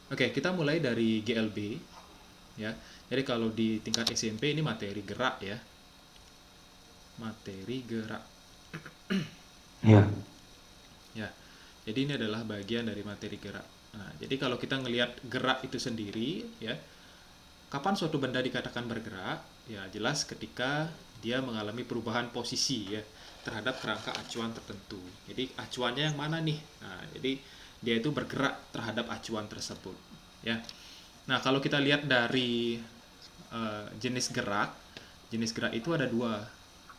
Oke, kita mulai dari GLB ya. Jadi kalau di tingkat SMP ini materi gerak ya. Materi gerak Ya, ya. Jadi ini adalah bagian dari materi gerak. Nah, jadi kalau kita ngelihat gerak itu sendiri ya, kapan suatu benda dikatakan bergerak? Ya, jelas ketika dia mengalami perubahan posisi ya terhadap kerangka acuan tertentu. Jadi acuannya yang mana nih? Nah, jadi dia itu bergerak terhadap acuan tersebut ya. Nah, kalau kita lihat dari jenis gerak itu ada dua.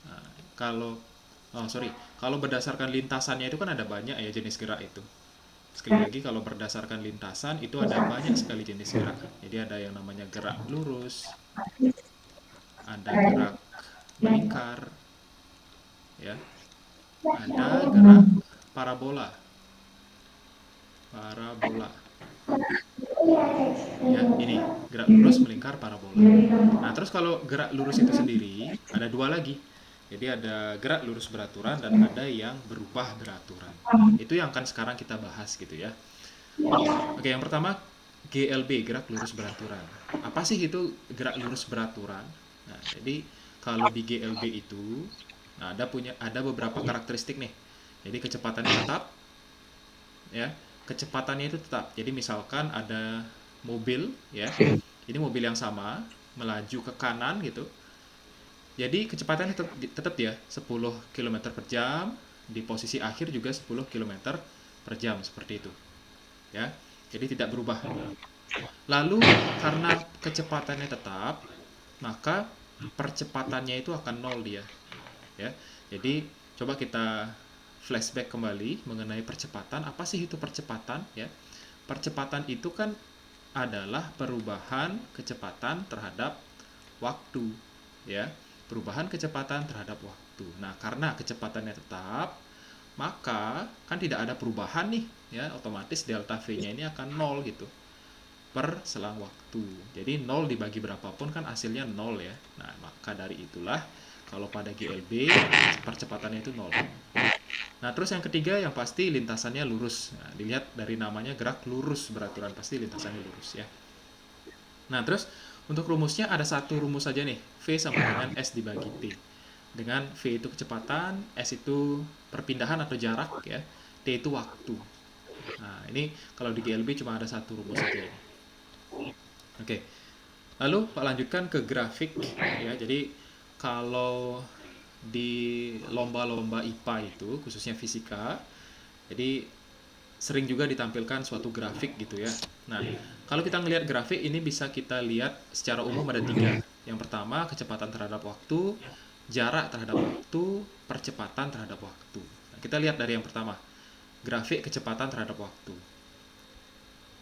Nah, kalau oh sorry, kalau berdasarkan lintasannya itu kan ada banyak ya jenis gerak itu. Sekali lagi kalau berdasarkan lintasan itu ada banyak sekali jenis gerak. Jadi ada yang namanya gerak lurus, ada gerak melingkar, ya, ada gerak parabola, parabola, ya, ini gerak lurus melingkar parabola. Nah, terus kalau gerak lurus itu sendiri ada dua lagi. Jadi ada gerak lurus beraturan dan ada yang berubah beraturan. Nah, itu yang akan sekarang kita bahas gitu ya. Oke, yang pertama GLB, gerak lurus beraturan. Apa sih itu gerak lurus beraturan? Nah, jadi kalau di GLB itu, nah ada beberapa karakteristik nih. Jadi kecepatannya tetap, ya, kecepatannya itu tetap. Jadi misalkan ada mobil, ya, ini mobil yang sama melaju ke kanan gitu. Jadi kecepatannya tetap ya 10 km per jam, di posisi akhir juga 10 km per jam seperti itu, ya. Jadi tidak berubah. Lalu karena kecepatannya tetap, maka percepatannya itu akan nol dia, ya. Jadi coba kita flashback kembali mengenai percepatan. Apa sih itu percepatan, ya? Percepatan itu kan adalah perubahan kecepatan terhadap waktu, ya. Perubahan kecepatan terhadap waktu. Nah, karena kecepatannya tetap, maka kan tidak ada perubahan nih, ya. Otomatis delta V-nya ini akan nol gitu per selang waktu. Jadi 0 dibagi berapapun kan hasilnya 0 ya. Nah, maka dari itulah kalau pada GLB percepatannya itu 0. Nah, terus yang ketiga yang pasti lintasannya lurus. Nah, dilihat dari namanya gerak lurus beraturan, pasti lintasannya lurus ya. Nah, terus untuk rumusnya ada satu rumus saja nih. V sama dengan S dibagi T. Dengan V itu kecepatan, S itu perpindahan atau jarak ya. T itu waktu. Nah, ini kalau di GLB cuma ada satu rumus saja ini. Oke. Lalu Pak lanjutkan ke grafik ya. Jadi kalau di lomba-lomba IPA itu khususnya fisika, jadi sering juga ditampilkan suatu grafik gitu ya. Nah, kalau kita ngelihat grafik ini bisa kita lihat secara umum ada tiga. Yang pertama kecepatan terhadap waktu, jarak terhadap waktu, percepatan terhadap waktu. Nah, kita lihat dari yang pertama, grafik kecepatan terhadap waktu.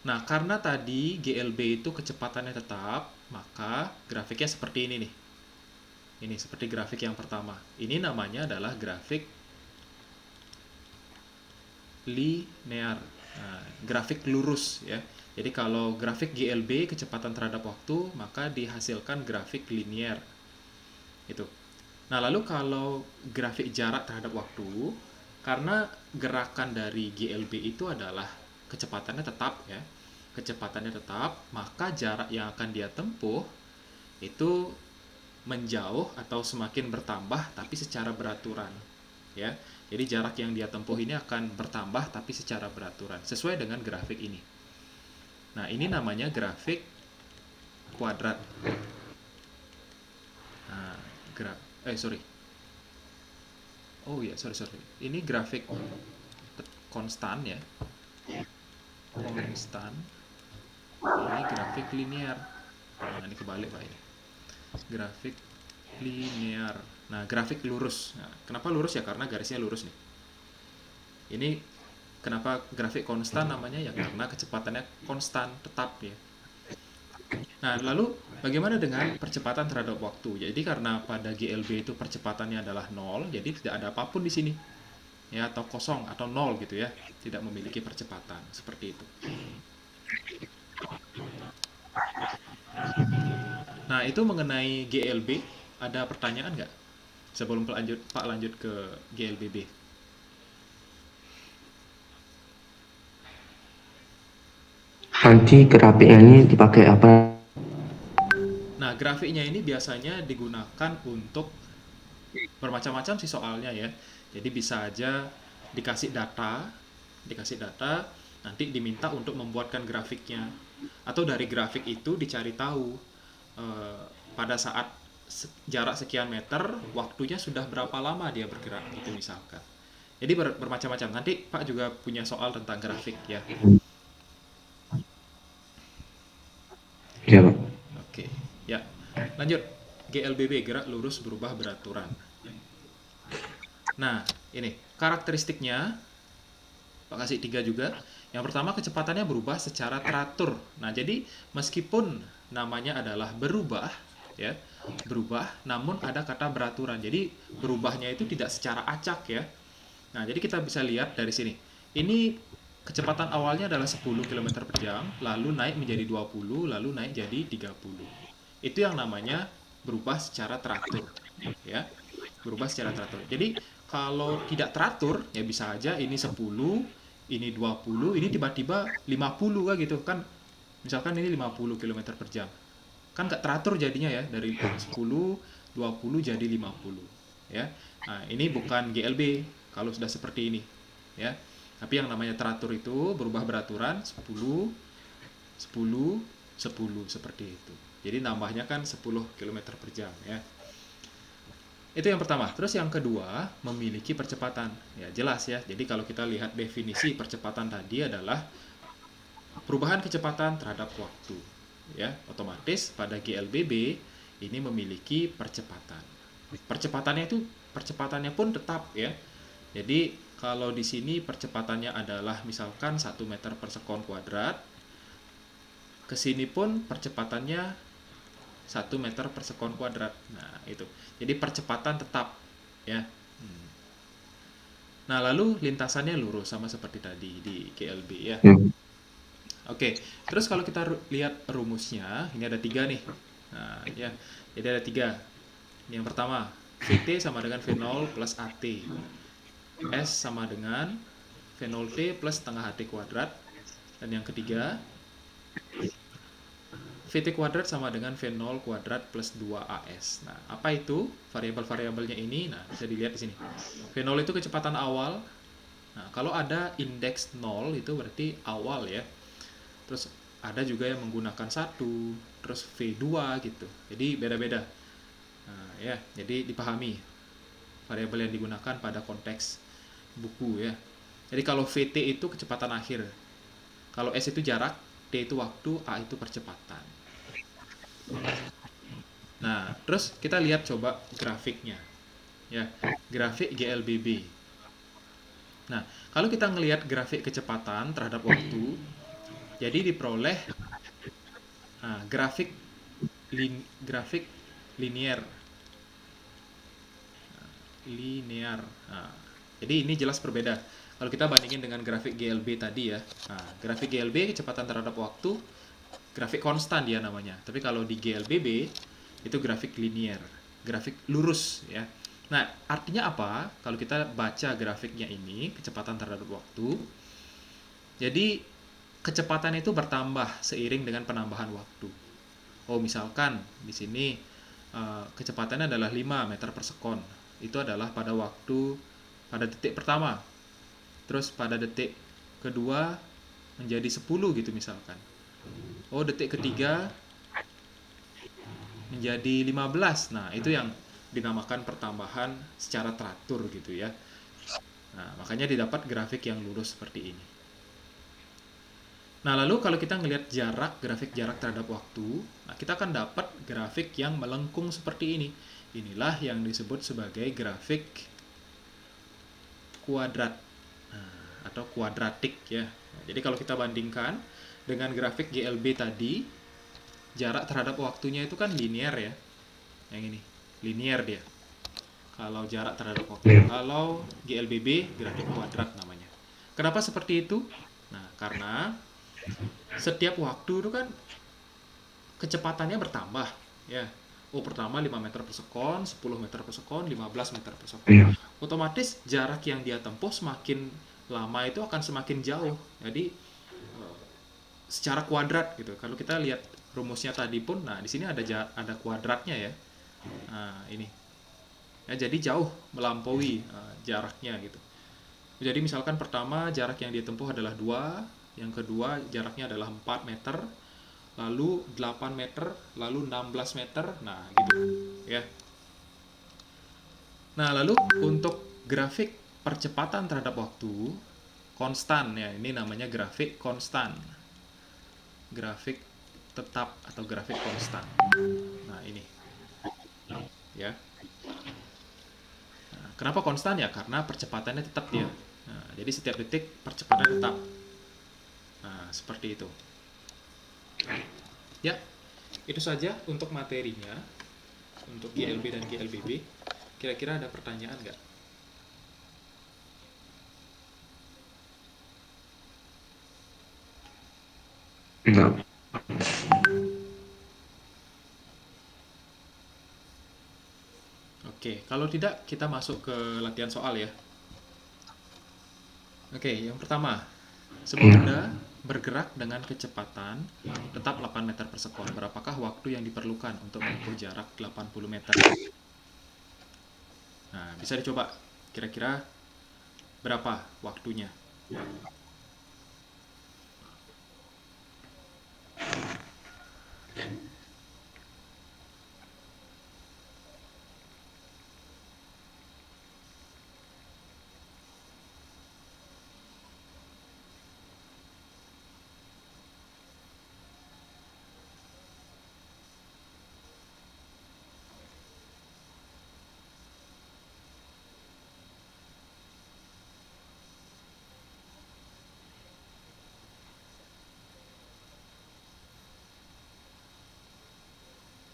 Nah, karena tadi GLB itu kecepatannya tetap, maka grafiknya seperti ini nih. Ini seperti grafik yang pertama. Ini namanya adalah grafik linear. Nah, grafik lurus ya. Jadi kalau grafik GLB kecepatan terhadap waktu, maka dihasilkan grafik linear. Itu. Nah, lalu kalau grafik jarak terhadap waktu, karena gerakan dari GLB itu adalah kecepatannya tetap ya. Kecepatannya tetap, maka jarak yang akan dia tempuh itu menjauh atau semakin bertambah tapi secara beraturan ya. Jadi jarak yang dia tempuh ini akan bertambah tapi secara beraturan sesuai dengan grafik ini. Nah, ini namanya grafik kuadrat. Nah, sorry. Oh ya, sorry. Ini grafik konstan ya. Konstan. Ini grafik linear. Nah, ini kebalik Pak ini. Grafik linear. Nah, grafik lurus. Nah, kenapa lurus ya? Karena garisnya lurus nih. Ini kenapa grafik konstan namanya ya karena kecepatannya konstan tetap ya. Nah, lalu bagaimana dengan percepatan terhadap waktu? Jadi karena pada GLB itu percepatannya adalah nol, jadi tidak ada apapun di sini. Ya, atau kosong atau nol gitu ya. Tidak memiliki percepatan seperti itu. Nah, itu mengenai GLB ada pertanyaan nggak? Sebelum Pak lanjut ke GLBB. Nanti grafiknya ini dipakai apa? Nah, grafiknya ini biasanya digunakan untuk bermacam-macam sih soalnya ya. Jadi bisa aja dikasih data, dikasih data, nanti diminta untuk membuatkan grafiknya. Atau dari grafik itu dicari tahu eh, pada saat jarak sekian meter, waktunya sudah berapa lama dia bergerak gitu misalkan. Jadi bermacam-macam. Nanti Pak juga punya soal tentang grafik ya. Ya, Pak. Oke, ya. Lanjut. GLBB, gerak lurus berubah beraturan. Nah, ini karakteristiknya Pak kasih tiga juga. Yang pertama, kecepatannya berubah secara teratur. Nah, jadi meskipun namanya adalah berubah, ya, berubah, namun ada kata beraturan. Jadi berubahnya itu tidak secara acak ya. Nah, jadi kita bisa lihat dari sini. Ini kecepatan awalnya adalah 10 km per jam, lalu naik menjadi 20, lalu naik jadi 30. Itu yang namanya berubah secara teratur, ya. Berubah secara teratur. Jadi kalau tidak teratur, ya bisa aja ini 10, ini 20, ini tiba-tiba 50 kan gitu kan. Misalkan ini 50 km per jam. Kan nggak teratur jadinya ya, dari 10, 20 jadi 50. Ya. Nah, ini bukan GLB kalau sudah seperti ini. Ya. Tapi yang namanya teratur itu berubah beraturan 10, 10, 10 seperti itu. Jadi nambahnya kan 10 km per jam ya. Itu yang pertama. Terus yang kedua, memiliki percepatan. Ya, jelas ya. Jadi kalau kita lihat definisi percepatan tadi adalah perubahan kecepatan terhadap waktu. Ya, otomatis pada GLBB ini memiliki percepatan. Percepatannya pun tetap ya. Jadi kalau di sini percepatannya adalah misalkan 1 meter per sekon kuadrat, ke sini pun percepatannya 1 meter per sekon kuadrat. Nah, itu. Jadi percepatan tetap ya. Nah, lalu lintasannya lurus sama seperti tadi di GLB ya. Ya. Oke, terus kalau kita lihat rumusnya, ini ada tiga nih. Nah, ya, jadi ada tiga. Yang pertama, VT sama dengan V0 plus AT. S sama dengan V0T plus setengah HT kuadrat. Dan yang ketiga, VT kuadrat sama dengan V0 kuadrat plus 2AS. Nah, apa itu variabel-variabelnya ini? Nah, bisa dilihat di sini. V0 itu kecepatan awal. Nah, kalau ada indeks 0 itu berarti awal ya. Terus ada juga yang menggunakan 1, terus V2 gitu. Jadi beda-beda. Nah, ya, jadi dipahami variabel yang digunakan pada konteks buku ya. Jadi kalau VT itu kecepatan akhir. Kalau S itu jarak, T itu waktu, A itu percepatan. Nah, terus kita lihat coba grafiknya. Ya, grafik GLBB. Nah, kalau kita ngelihat grafik kecepatan terhadap waktu, jadi diperoleh grafik grafik linear. Linear. Nah, jadi ini jelas berbeda. Kalau kita bandingin dengan grafik GLB tadi ya. Nah, grafik GLB kecepatan terhadap waktu, grafik konstan dia namanya. Tapi kalau di GLBB itu grafik linear, grafik lurus ya. Nah, artinya apa? Kalau kita baca grafiknya ini, kecepatan terhadap waktu, jadi kecepatan itu bertambah seiring dengan penambahan waktu. Oh, misalkan di sini kecepatannya adalah 5 meter per sekon. Itu adalah pada waktu pada detik pertama. Terus pada detik kedua menjadi 10 gitu misalkan. Oh, detik ketiga menjadi 15. Nah, itu yang dinamakan pertambahan secara teratur gitu ya. Nah, makanya didapat grafik yang lurus seperti ini. Nah, lalu kalau kita ngelihat jarak, grafik jarak terhadap waktu, nah kita akan dapat grafik yang melengkung seperti ini. Inilah yang disebut sebagai grafik kuadrat atau kuadratik ya. Nah, jadi kalau kita bandingkan dengan grafik GLB tadi, jarak terhadap waktunya itu kan linear ya. Yang ini, linear dia. Kalau jarak terhadap waktu. Kalau GLBB, grafik kuadrat namanya. Kenapa seperti itu? Nah, karena setiap waktu itu kan kecepatannya bertambah ya. Oh, pertama 5 meter per sekon, 10 meter per sekon, 15 meter per sekon. Iya. Otomatis jarak yang dia tempuh semakin lama itu akan semakin jauh. Jadi secara kuadrat gitu. Kalau kita lihat rumusnya tadi pun, nah di sini ada kuadratnya ya. Nah, ini. Ya, jadi jauh melampaui jaraknya gitu. Jadi misalkan pertama jarak yang dia tempuh adalah 2, yang kedua jaraknya adalah 4 meter, lalu 8 meter, lalu 16 meter. Nah, gitu. Ya. Nah, lalu untuk grafik percepatan terhadap waktu konstan ya, ini namanya grafik konstan. Grafik tetap atau grafik konstan. Nah, ini ya. Nah, kenapa konstan ya? Karena percepatannya tetap dia. Nah, jadi setiap detik percepatan tetap. Nah, seperti itu. Ya, itu saja untuk materinya, untuk GLB dan GLBB. Kira-kira ada pertanyaan nggak? Enggak. Oke, kalau tidak kita masuk ke latihan soal ya. Oke, yang pertama. Sebuah Iya. benda bergerak dengan kecepatan tetap 8 meter per sekon. Berapakah waktu yang diperlukan untuk menempuh jarak 80 meter? Nah, bisa dicoba. Kira-kira berapa waktunya?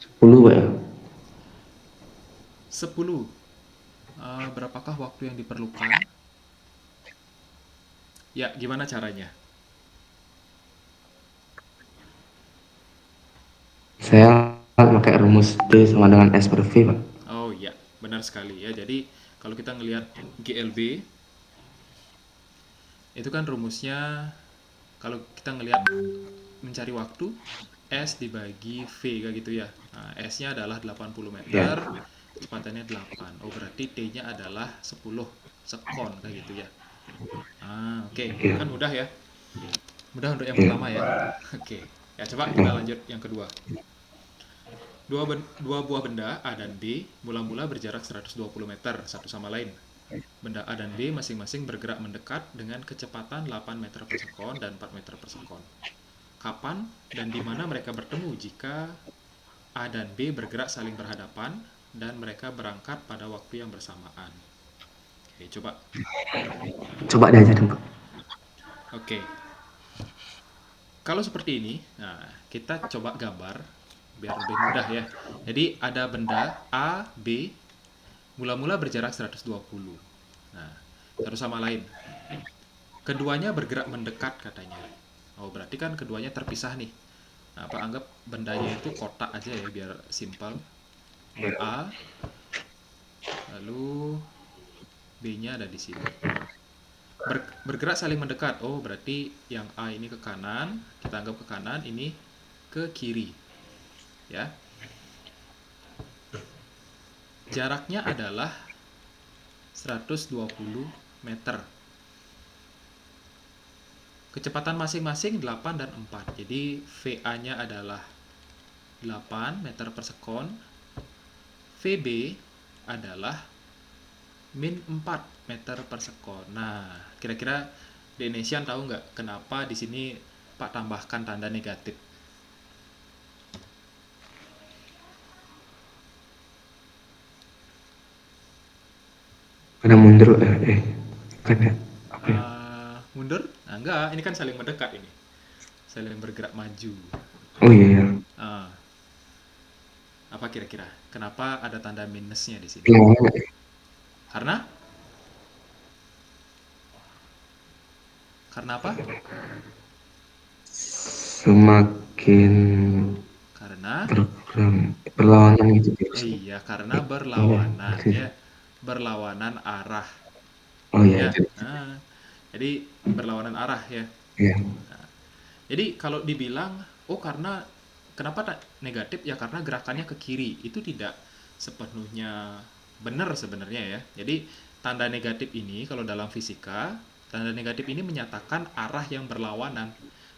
Sepuluh Pak ya. 10. Berapakah waktu yang diperlukan? Ya, gimana caranya? Saya pakai rumus D sama dengan S per V Pak. Oh iya, benar sekali ya. Jadi kalau kita ngelihat GLB itu kan rumusnya, kalau kita ngelihat mencari waktu, S dibagi V kayak gitu ya. Nah, S-nya adalah 80 Ya. meter, kecepatannya 8. Oh, berarti T-nya adalah 10 sekon kayak gitu ya. Oke. Ya. Kan mudah ya. Mudah untuk yang Ya. pertama ya. Oke. Ya, coba kita Ya. lanjut yang kedua. Dua buah benda A dan B mula-mula berjarak 120 meter satu sama lain. Benda A dan B masing-masing bergerak mendekat dengan kecepatan 8 meter per sekon dan 4 meter per sekon. Kapan dan di mana mereka bertemu jika A dan B bergerak saling berhadapan dan mereka berangkat pada waktu yang bersamaan? Oke, coba. Coba diajarin Pak. Oke, kalau seperti ini, nah kita coba gambar biar lebih mudah ya. Jadi ada benda A, B, mula-mula berjarak 120. Nah, satu sama lain. Keduanya bergerak mendekat katanya. Oh, berarti kan keduanya terpisah nih. Nah, apa anggap bendanya itu kotak aja ya biar simpel. Ini A, lalu B-nya ada di sini. Bergerak saling mendekat. Oh, berarti yang A ini ke kanan, kita anggap ke kanan, ini ke kiri. Ya. Jaraknya adalah 120 meter. Kecepatan masing-masing 8 dan 4. Jadi VA-nya adalah 8 meter per sekon. VB adalah min 4 meter per sekon. Nah, kira-kira Denesian tahu nggak kenapa di sini Pak tambahkan tanda negatif? Ada mundur kan ya. Apa ya? Mundur? Nah, enggak, ini kan saling mendekat ini. Saling bergerak maju. Oh iya ya. Ah, apa kira-kira? Kenapa ada tanda minusnya di sini? Lawannya Karena karena apa? semakin Karena berlawanan gitu terus. iya, karena Iya. berlawanan ya. Berlawanan arah Oh iya ya. itu. Jadi berlawanan arah ya. Iya. Jadi kalau dibilang, oh karena kenapa negatif ya karena gerakannya ke kiri, itu tidak sepenuhnya benar sebenarnya ya. Jadi tanda negatif ini kalau dalam fisika, tanda negatif ini menyatakan arah yang berlawanan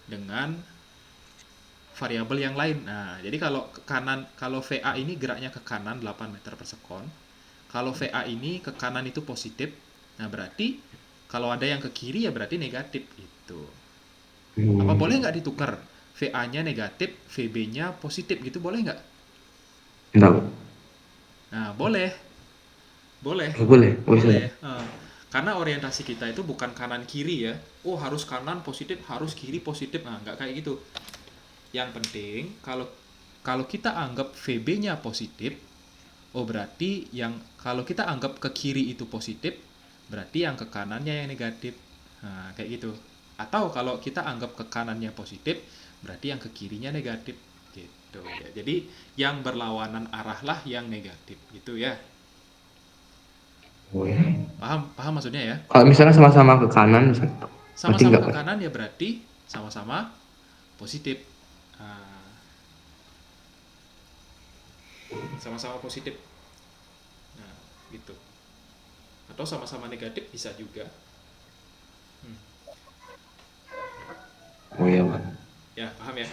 dengan variabel yang lain. Nah, jadi kalau ke kanan, kalau VA ini geraknya ke kanan 8 meter per sekon, kalau VA ini ke kanan itu positif, nah berarti kalau ada yang ke kiri ya berarti negatif gitu. Apa boleh nggak ditukar? VA-nya negatif, VB-nya positif gitu boleh nggak? Enggak, Nah, boleh, boleh, enggak boleh. Oh, bisa. boleh. Karena orientasi kita itu bukan kanan kiri ya. Oh harus kanan positif, harus kiri positif. Nah, nggak kayak gitu. Yang penting kalau kalau kita anggap VB-nya positif, oh berarti yang kalau kita anggap ke kiri itu positif, berarti yang ke kanannya yang negatif. Nah, kayak gitu. Atau kalau kita anggap ke kanannya positif, berarti yang ke kirinya negatif. Gitu ya. Jadi yang berlawanan arah lah yang negatif gitu ya. Oh, ya. Paham? Paham maksudnya ya? Kalau misalnya sama-sama ke kanan, berarti Sama-sama enggak, ke Pak? kanan ya berarti sama-sama positif. Ah, sama-sama positif. Nah, gitu. Atau sama-sama negatif bisa juga. Hmm. Oh ya, Pak. Ya, paham ya?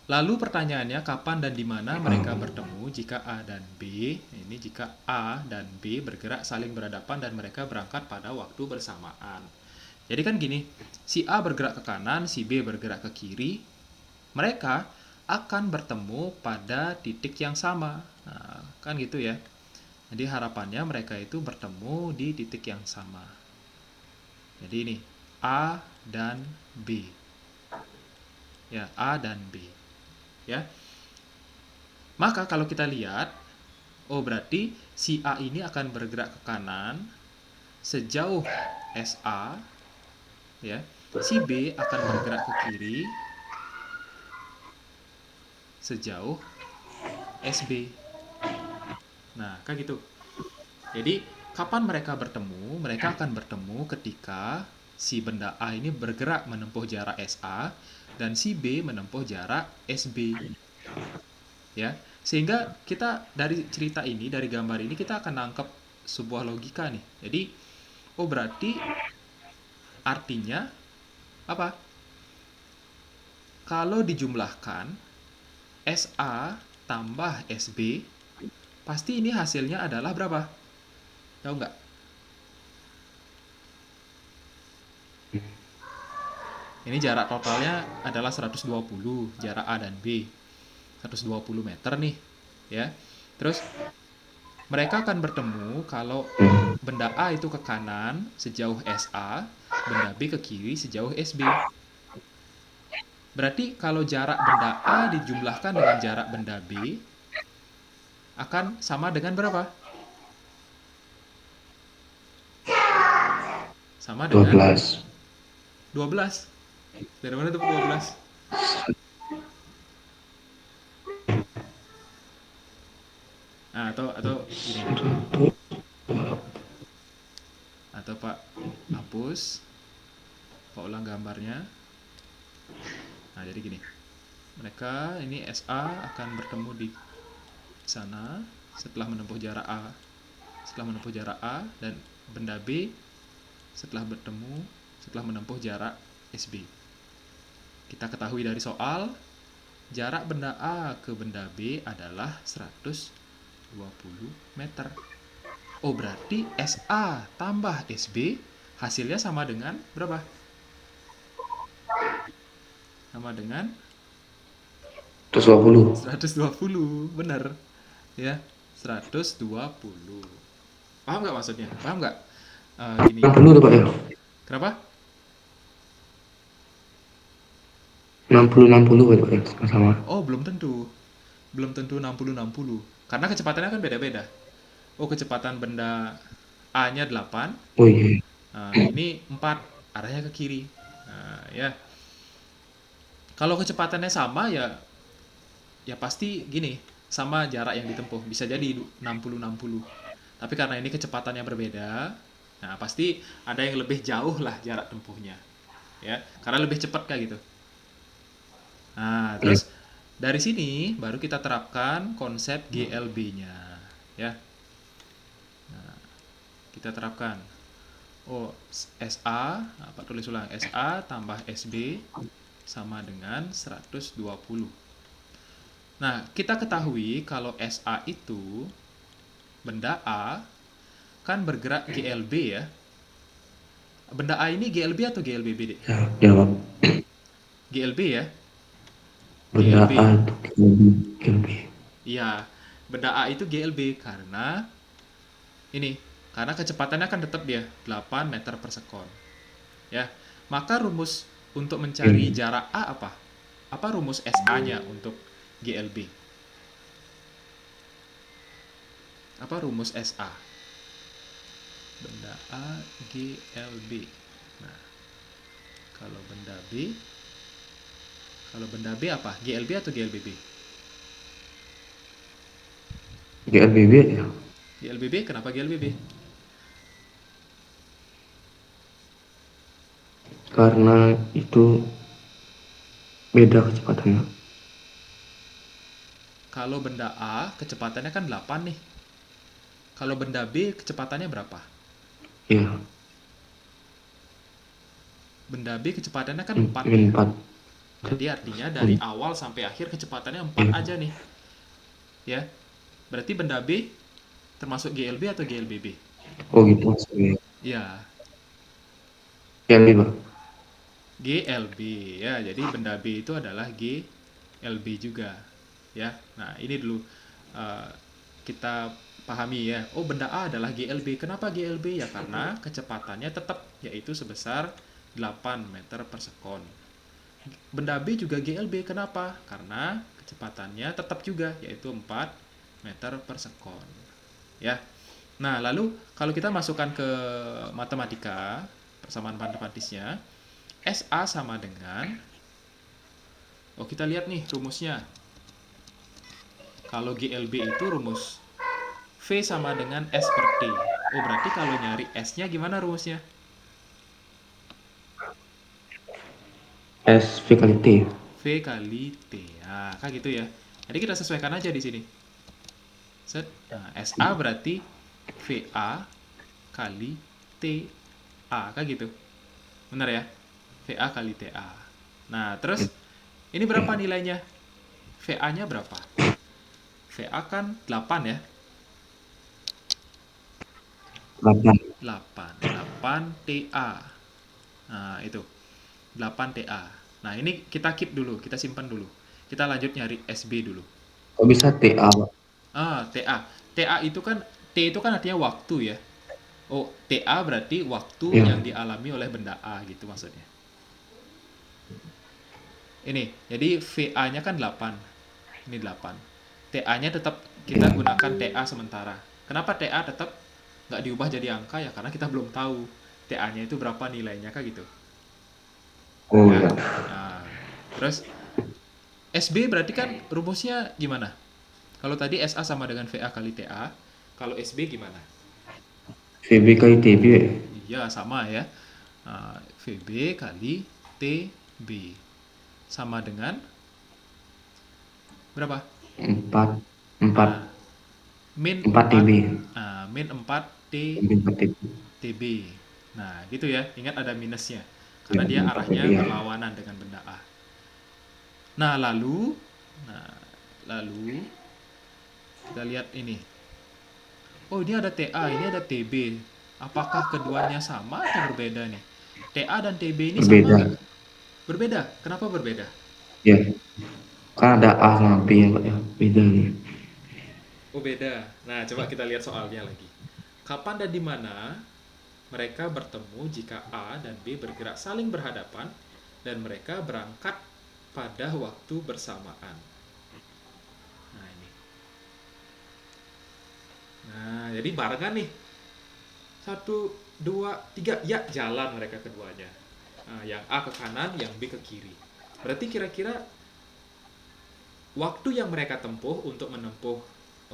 Lalu pertanyaannya kapan dan di mana mereka Paham. bertemu jika A dan B? Ini jika A dan B bergerak saling berhadapan dan mereka berangkat pada waktu bersamaan. Jadi kan gini, si A bergerak ke kanan, si B bergerak ke kiri, mereka akan bertemu pada titik yang sama. Nah, kan gitu ya. Jadi harapannya mereka itu bertemu di titik yang sama. Jadi ini A dan B. Ya, A dan B. Ya. Maka kalau kita lihat, oh berarti si A ini akan bergerak ke kanan sejauh SA, ya. Si B akan bergerak ke kiri sejauh SB. Nah, kayak gitu. Jadi, kapan mereka bertemu? Mereka akan bertemu ketika si benda A ini bergerak menempuh jarak SA dan si B menempuh jarak SB. Ya, sehingga kita dari cerita ini, dari gambar ini kita akan nangkep sebuah logika nih. Jadi, oh berarti artinya apa? Kalau dijumlahkan SA tambah SB, pasti ini hasilnya adalah berapa? Tahu nggak? Ini jarak totalnya adalah 120, jarak A dan B. 120 meter nih, ya. Terus mereka akan bertemu kalau benda A itu ke kanan sejauh SA, benda B ke kiri sejauh SB. Berarti kalau jarak benda A dijumlahkan dengan jarak benda B akan sama dengan berapa? Sama dengan 12. 12. Dari mana tuh 12? Nah, atau gini. Atau Pak hapus, Pak ulang gambarnya. Nah, jadi gini. Mereka ini SA akan bertemu di sana setelah menempuh jarak A. Setelah menempuh jarak A dan benda B setelah menempuh jarak SB. Kita ketahui dari soal, jarak benda A ke benda B adalah 120 meter. Oh, berarti SA tambah SB hasilnya sama dengan berapa? Sama dengan 120. 120, bener. Ya, 120. Paham nggak maksudnya? Paham nggak? Gini. 60 tuh, Pak ya. Kenapa? 60 Pak ya, sama. Oh, belum tentu. Belum tentu 60-60. Karena kecepatannya kan beda-beda. Oh, kecepatan benda A-nya 8. Oh iya. Nah, ini 4. Arahnya ke kiri. Nah, ya. Kalau kecepatannya sama ya ya pasti gini, sama jarak yang ditempuh. Bisa jadi 60-60. Tapi karena ini kecepatannya berbeda, nah pasti ada yang lebih jauh lah jarak tempuhnya. Ya, karena lebih cepat kayak gitu. Nah, Ya. terus dari sini baru kita terapkan konsep GLB-nya, ya. Kita terapkan. Oh, SA, apa tulis ulang, SA tambah SB sama dengan 120. Nah, kita ketahui kalau SA itu benda A kan bergerak GLB ya. Benda A ini GLB atau GLBB, Dek? Ya, jawab. GLB ya? Benda A GLB. itu lebih. Iya, benda A itu GLB ini, karena kecepatannya kan tetap dia 8 meter per sekon. Ya, maka rumus untuk mencari Oke. jarak A apa? Apa rumus SA-nya untuk GLB? Apa rumus SA? Benda A GLB. Nah, kalau benda B, kalau benda B apa? GLB atau GLBB? GLBB ya. GLBB, kenapa GLBB? Karena itu beda kecepatannya. Kalau benda A kecepatannya kan 8 nih. Kalau benda B kecepatannya berapa? Ya, Benda B kecepatannya kan 4 min ya. 4. Jadi artinya dari awal sampai akhir kecepatannya 4 Ya. aja nih. Ya. Berarti benda B termasuk GLB atau GLBB? Oh gitu maksudnya. Ya, GLB, Pak. GLB ya. Jadi benda B itu adalah GLB juga. Ya. Nah, ini dulu uh, kita pahami ya. Oh, benda A adalah GLB. Kenapa GLB? Ya karena kecepatannya tetap yaitu sebesar 8 meter per sekon. Benda B juga GLB. Kenapa? Karena kecepatannya tetap juga yaitu 4 meter per sekon. Ya. Nah, lalu kalau kita masukkan ke matematika, persamaan matematisnya, SA sama dengan, oh kita lihat nih rumusnya. Kalau GLB itu rumus V sama dengan S per T. Oh, berarti kalau nyari S-nya gimana rumusnya? SV kali T. V kali T. Nah, kayak gitu ya. Jadi kita sesuaikan aja di sini. Set. Nah, SA berarti VA kali TA. Kayak gitu. Benar ya? VA kali TA. Nah, terus ini berapa Ya, nilainya? VA-nya berapa? VA kan 8 ya. 8. 8. 8 TA. Nah, itu. 8 TA. Nah, ini kita keep dulu, kita simpan dulu. Kita lanjut nyari SB dulu. Kok bisa TA, Pak? TA. TA itu kan T itu kan artinya waktu ya. Oh, TA berarti waktu yang Ya. dialami oleh benda A gitu maksudnya. Ini, jadi VA-nya kan 8. Ini 8. TA-nya tetap kita Ya. gunakan TA sementara. Kenapa TA tetap nggak diubah jadi angka ya? Karena kita belum tahu TA-nya itu berapa nilainya kah gitu. Oh Ya. ya. Nah, terus SB berarti kan rumusnya gimana? Kalau tadi SA sama dengan VA kali TA, kalau SB gimana? VB kali TB. Iya, sama ya. Nah, VB kali TB sama dengan berapa? 4. 4. Nah, min 4 4, TB. min 4 T Min 4 TB. TB. Nah, gitu ya. Ingat ada minusnya. Ya, Karena dia 4 TB arahnya ya. berlawanan dengan benda A. Nah, lalu kita lihat ini. Oh, ini ada TA, ini ada TB. Apakah keduanya sama atau berbeda nih? TA dan TB ini sama Berbeda. nggak? Berbeda. Kenapa berbeda? Ya. Kan ada A sama B ya, Pak ya. Beda nih. Oh, beda. Nah, coba kita lihat soalnya lagi. Kapan dan di mana mereka bertemu jika A dan B bergerak saling berhadapan dan mereka berangkat pada waktu bersamaan? Nah, ini. Nah, jadi barengan nih. Satu, dua, tiga. Ya, jalan mereka keduanya. Nah, yang A ke kanan, yang B ke kiri. Berarti kira-kira waktu yang mereka tempuh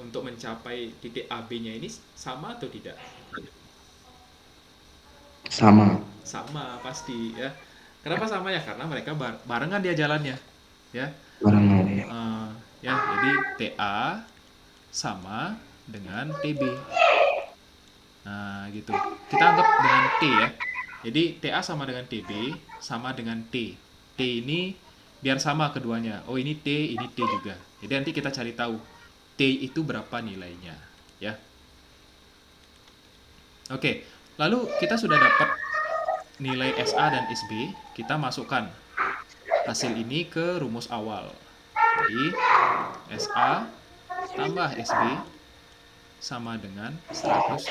untuk mencapai titik AB-nya ini sama atau tidak? Sama. Sama pasti ya. Kenapa sama ya? Karena mereka barengan dia jalannya. ya. barangnya ya. Eh, ya, jadi TA sama dengan TB. Nah, gitu. Kita anggap dengan T ya. Jadi TA sama dengan TB sama dengan T. T ini biar sama keduanya. Oh, ini T, ini T juga. Jadi nanti kita cari tahu T itu berapa nilainya, ya. Oke. Lalu kita sudah dapat nilai SA dan SB, kita masukkan hasil ini ke rumus awal. Jadi SA tambah SB sama dengan 120.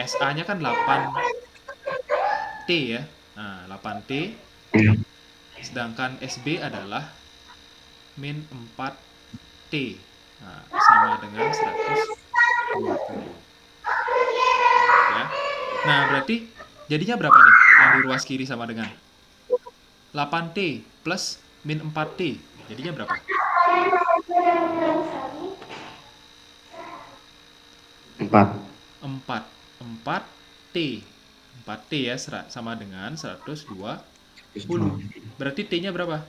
SA-nya kan 8T ya. Nah, 8T, Ya. sedangkan SB adalah min 4T. Nah, sama dengan 120. Ya. Nah, berarti jadinya berapa nih yang di ruas kiri sama dengan 8T plus min 4T. Jadinya berapa? 4. 4. 4T. 4T ya sama dengan 120. Berarti T-nya berapa?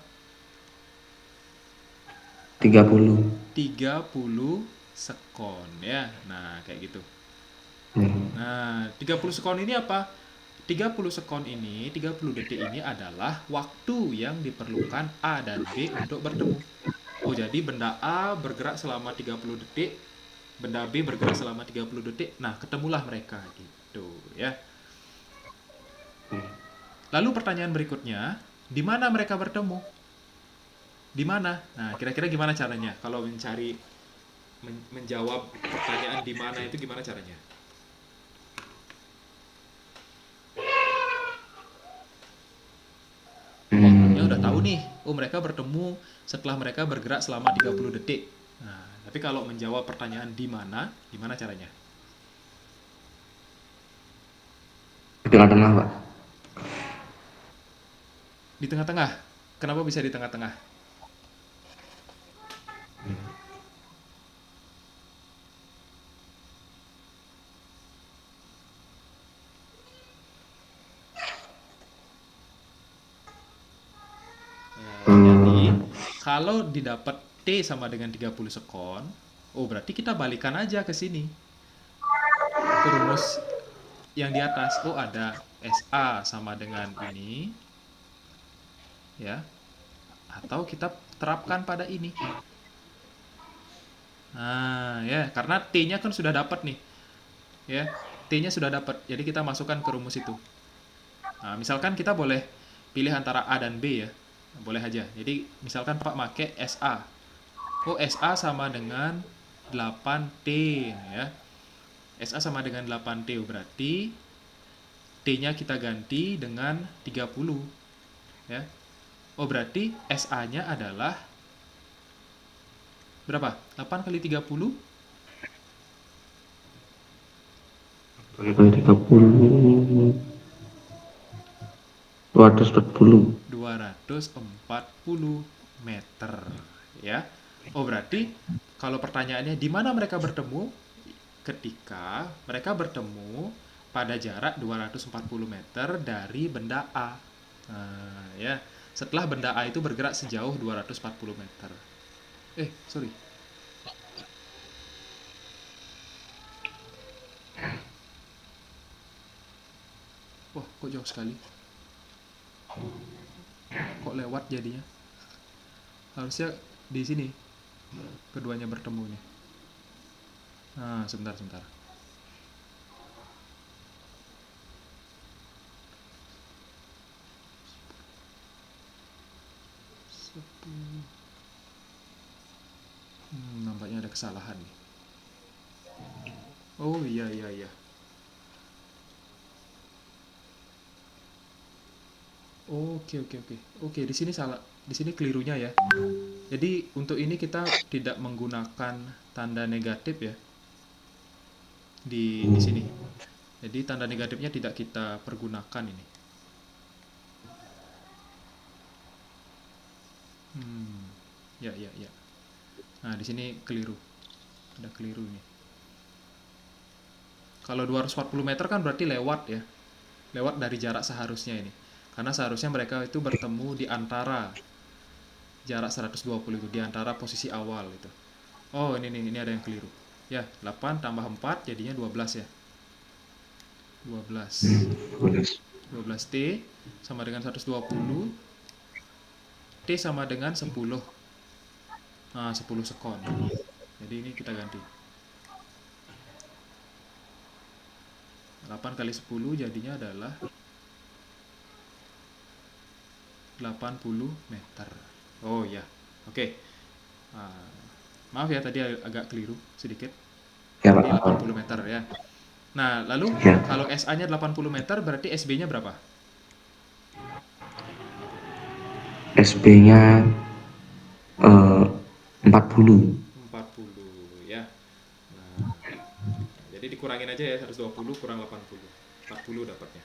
30. 30 sekon ya. Nah, kayak gitu. Ya. Nah, 30 sekon ini apa? 30 sekon ini, 30 detik ini adalah waktu yang diperlukan A dan B untuk bertemu. Oh, jadi benda A bergerak selama 30 detik, benda B bergerak selama 30 detik. Nah, ketemulah mereka gitu ya. Lalu pertanyaan berikutnya, di mana mereka bertemu? Di mana? Nah, kira-kira gimana caranya kalau mencari menjawab pertanyaan di mana itu gimana caranya? Oh, ya udah tahu nih. Oh, mereka bertemu setelah mereka bergerak selama 30 detik. Nah, tapi kalau menjawab pertanyaan di mana, gimana caranya? Di tengah-tengah, Pak. Di tengah-tengah. Kenapa bisa di tengah-tengah? Jadi, Hmm, kalau didapat T sama dengan 30 sekon, oh berarti kita balikan aja ke sini. Ke rumus yang di atas. Oh, ada SA sama dengan ini, ya. Atau kita terapkan pada ini. Nah, ya, karena T-nya kan sudah dapat nih, ya. T-nya sudah dapat. Jadi kita masukkan ke rumus itu. Nah, misalkan kita boleh pilih antara A dan B ya. Boleh aja. Jadi misalkan Pak make SA. Oh, SA sama dengan 8T ya. SA sama dengan 8T berarti T-nya kita ganti dengan 30 ya. Oh, berarti SA-nya adalah berapa? 8 kali 30? kali 30. 240. 240 meter ya. Oh, berarti kalau pertanyaannya di mana mereka bertemu? Ketika mereka bertemu pada jarak 240 meter dari benda A. Nah, ya. Setelah benda A itu bergerak sejauh 240 meter. Sorry. Wah, kok jauh sekali? Kok lewat jadinya? Harusnya di sini keduanya bertemu nih. Nah, sebentar, sebentar. Nampaknya ada kesalahan nih. Oh, iya, iya, iya. Oke, oke, oke. Oke, di sini salah. Di sini kelirunya ya. Jadi untuk ini kita tidak menggunakan tanda negatif ya di sini. Jadi tanda negatifnya tidak kita pergunakan ini. Ya, ya, ya. Nah, di sini keliru. Ada keliru ini. Kalau 240 meter kan berarti lewat ya. Lewat dari jarak seharusnya ini. Karena seharusnya mereka itu bertemu di antara jarak 120 itu di antara posisi awal itu. Oh, ini nih, ini ada yang keliru. Ya, 8 tambah 4 jadinya 12 ya. 12. Lulus. 12 T sama dengan 120. T sama dengan 10. Nah, 10 sekon. Jadi ini kita ganti. 8 kali 10 jadinya adalah 80 meter. Oh ya, oke. Ah, maaf ya tadi agak keliru sedikit. Ya Jadi Pak. 80 meter ya. Nah, lalu Ya, kalau SA-nya 80 meter berarti SB-nya berapa? SB-nya 40. 40 ya. Nah, jadi dikurangin aja ya, 120 kurang 80. 40 dapatnya.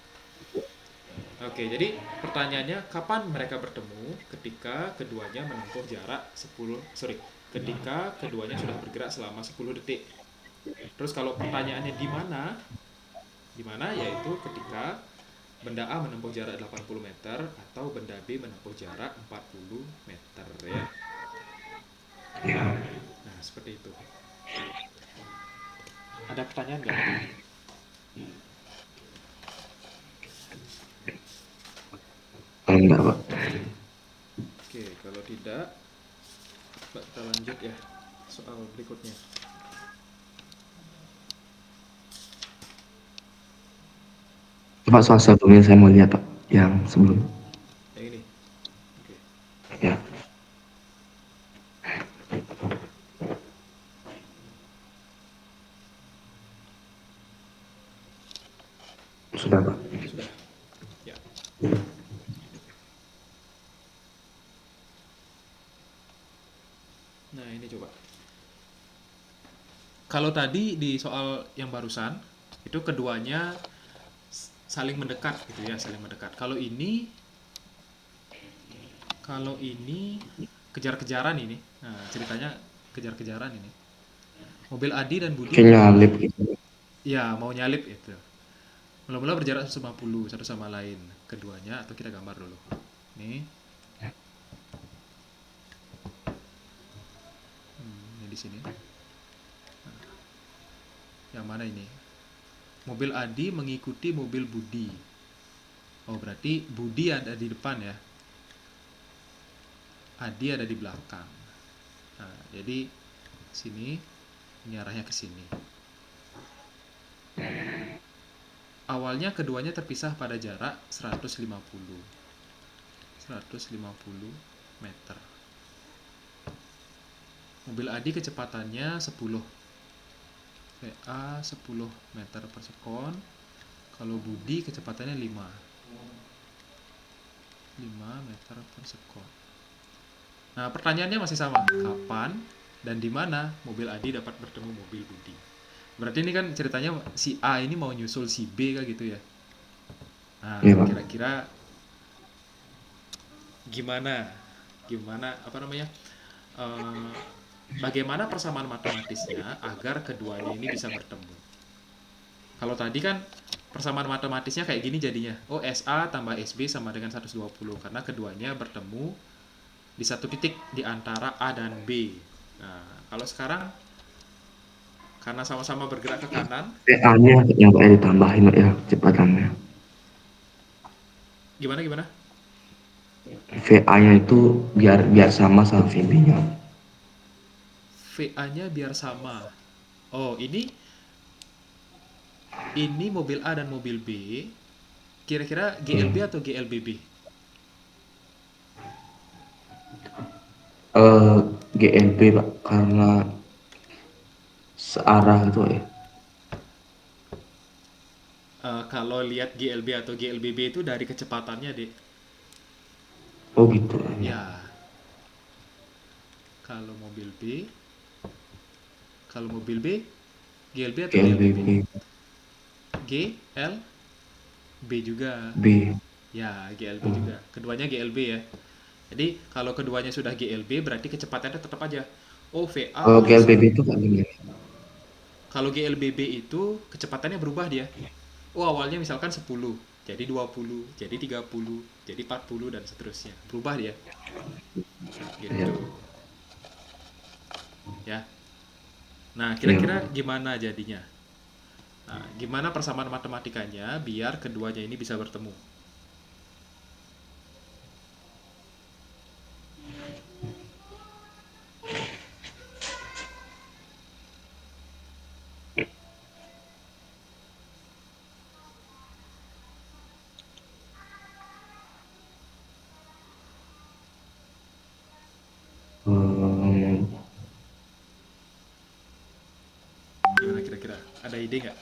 Oke, jadi pertanyaannya kapan mereka bertemu ketika keduanya menempuh jarak 10, sorry, ketika keduanya sudah bergerak selama 10 detik. Terus kalau pertanyaannya di mana? Di mana yaitu ketika benda A menempuh jarak 80 meter atau benda B menempuh jarak 40 meter ya. Ya, Nah, seperti itu. Ada pertanyaan nggak? enggak Pak. Oke, kalau tidak, kita lanjut ya soal berikutnya. Pak soal sebelumnya saya mau lihat Pak, yang sebelum. Yang ini. Oke. Ya, sudah Pak. Sudah. Ya. Nah, ini coba. Kalau tadi di soal yang barusan, itu keduanya saling mendekat gitu ya, saling mendekat. Kalau ini kejar-kejaran ini. Nah, ceritanya kejar-kejaran ini. Mobil Adi dan Budi Kayaknya mau lip gitu. ya mau nyalip itu. Mula-mula berjarak 150 satu sama lain keduanya atau kita gambar dulu. Nih, ini di sini. Yang mana ini? Mobil Adi mengikuti mobil Budi. Oh, berarti Budi ada di depan ya. Adi ada di belakang. Nah, jadi sini ini arahnya ke sini. Awalnya keduanya terpisah pada jarak 150 meter. Mobil Adi kecepatannya 10 VA 10 meter per sekon. Kalau Budi kecepatannya 5 meter per sekon. Nah, pertanyaannya masih sama. Kapan dan di mana mobil Adi dapat bertemu mobil Budi? Berarti ini kan ceritanya si A ini mau nyusul si B kayak gitu ya. Nah, Iya Pak. kira-kira gimana? Gimana apa namanya? Eh, bagaimana persamaan matematisnya agar keduanya ini bisa bertemu? Kalau tadi kan persamaan matematisnya kayak gini jadinya. Oh, SA tambah SB sama dengan 120 karena keduanya bertemu di satu titik di antara A dan B. Nah, kalau sekarang karena sama-sama bergerak ke kanan, VA-nya yang kayak ditambahin Pak, ya kecepatannya. gimana gimana? VA-nya itu biar biar sama sama VB-nya. VA-nya biar sama. Oh, ini mobil A dan mobil B. Kira-kira GLB Hmm. atau GLBB? GLB Pak, karena searah itu ya. Kalau lihat GLB atau GLBB itu dari kecepatannya, Dek. Oh gitu ya. Ya, kalau mobil B, kalau mobil B, GLB atau GLBB? GLBB G, L, B juga. B. Ya, GLB Oh, juga. Keduanya GLB ya. Jadi, kalau keduanya sudah GLB, berarti kecepatannya tetap aja. Oh, kalau VA GLBB itu kayak gimana? kalau GLBB itu kecepatannya berubah dia. Oh, awalnya misalkan 10. jadi 20, jadi 30, jadi 40 dan seterusnya. Berubah dia. Iya. Gitu. Ya. Nah, Iya. kira-kira gimana jadinya? Nah, gimana persamaan matematikanya biar keduanya ini bisa bertemu? Hmm, Gimana kira-kira? Ada ide nggak?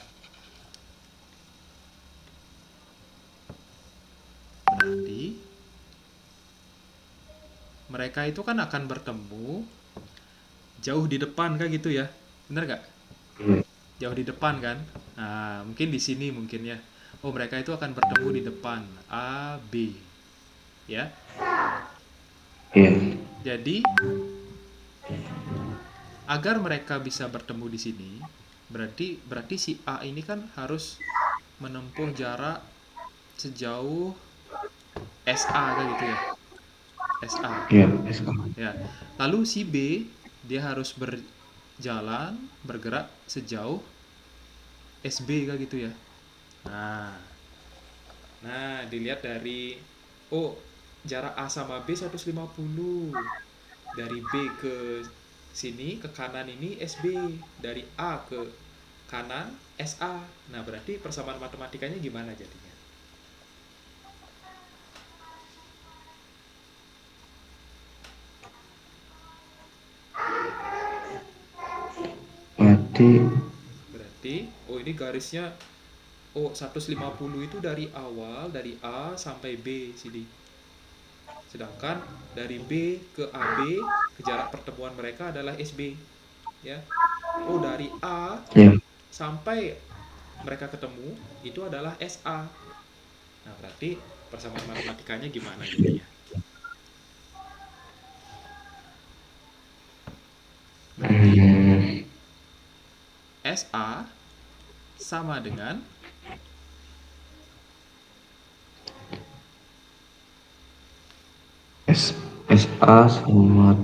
Berarti mereka itu kan akan bertemu jauh di depan kan gitu ya? Bener nggak? iya. Jauh di depan kan? Nah, mungkin di sini mungkin ya. Oh, mereka itu akan bertemu di depan A, B. Ya. Iya. Jadi, agar mereka bisa bertemu di sini, berarti berarti si A ini kan harus menempuh jarak sejauh SA kan gitu ya. SA. Iya. SK. Ya. Lalu si B dia harus berjalan, bergerak sejauh SB kan gitu ya. Nah, nah dilihat dari oh jarak A sama B 150. Dari B ke sini ke kanan ini SB, dari A ke kanan SA. Nah, berarti persamaan matematikanya gimana jadinya? Berarti, Berarti oh ini garisnya oh 150 itu dari awal dari A sampai B sini. Sedangkan dari B ke AB, ke jarak pertemuan mereka adalah SB, ya. Oh, dari A ya. sampai mereka ketemu itu adalah SA. Nah, berarti persamaan matematikanya gimana jadinya? Berarti Hmm, SA sama dengan S, SA sama,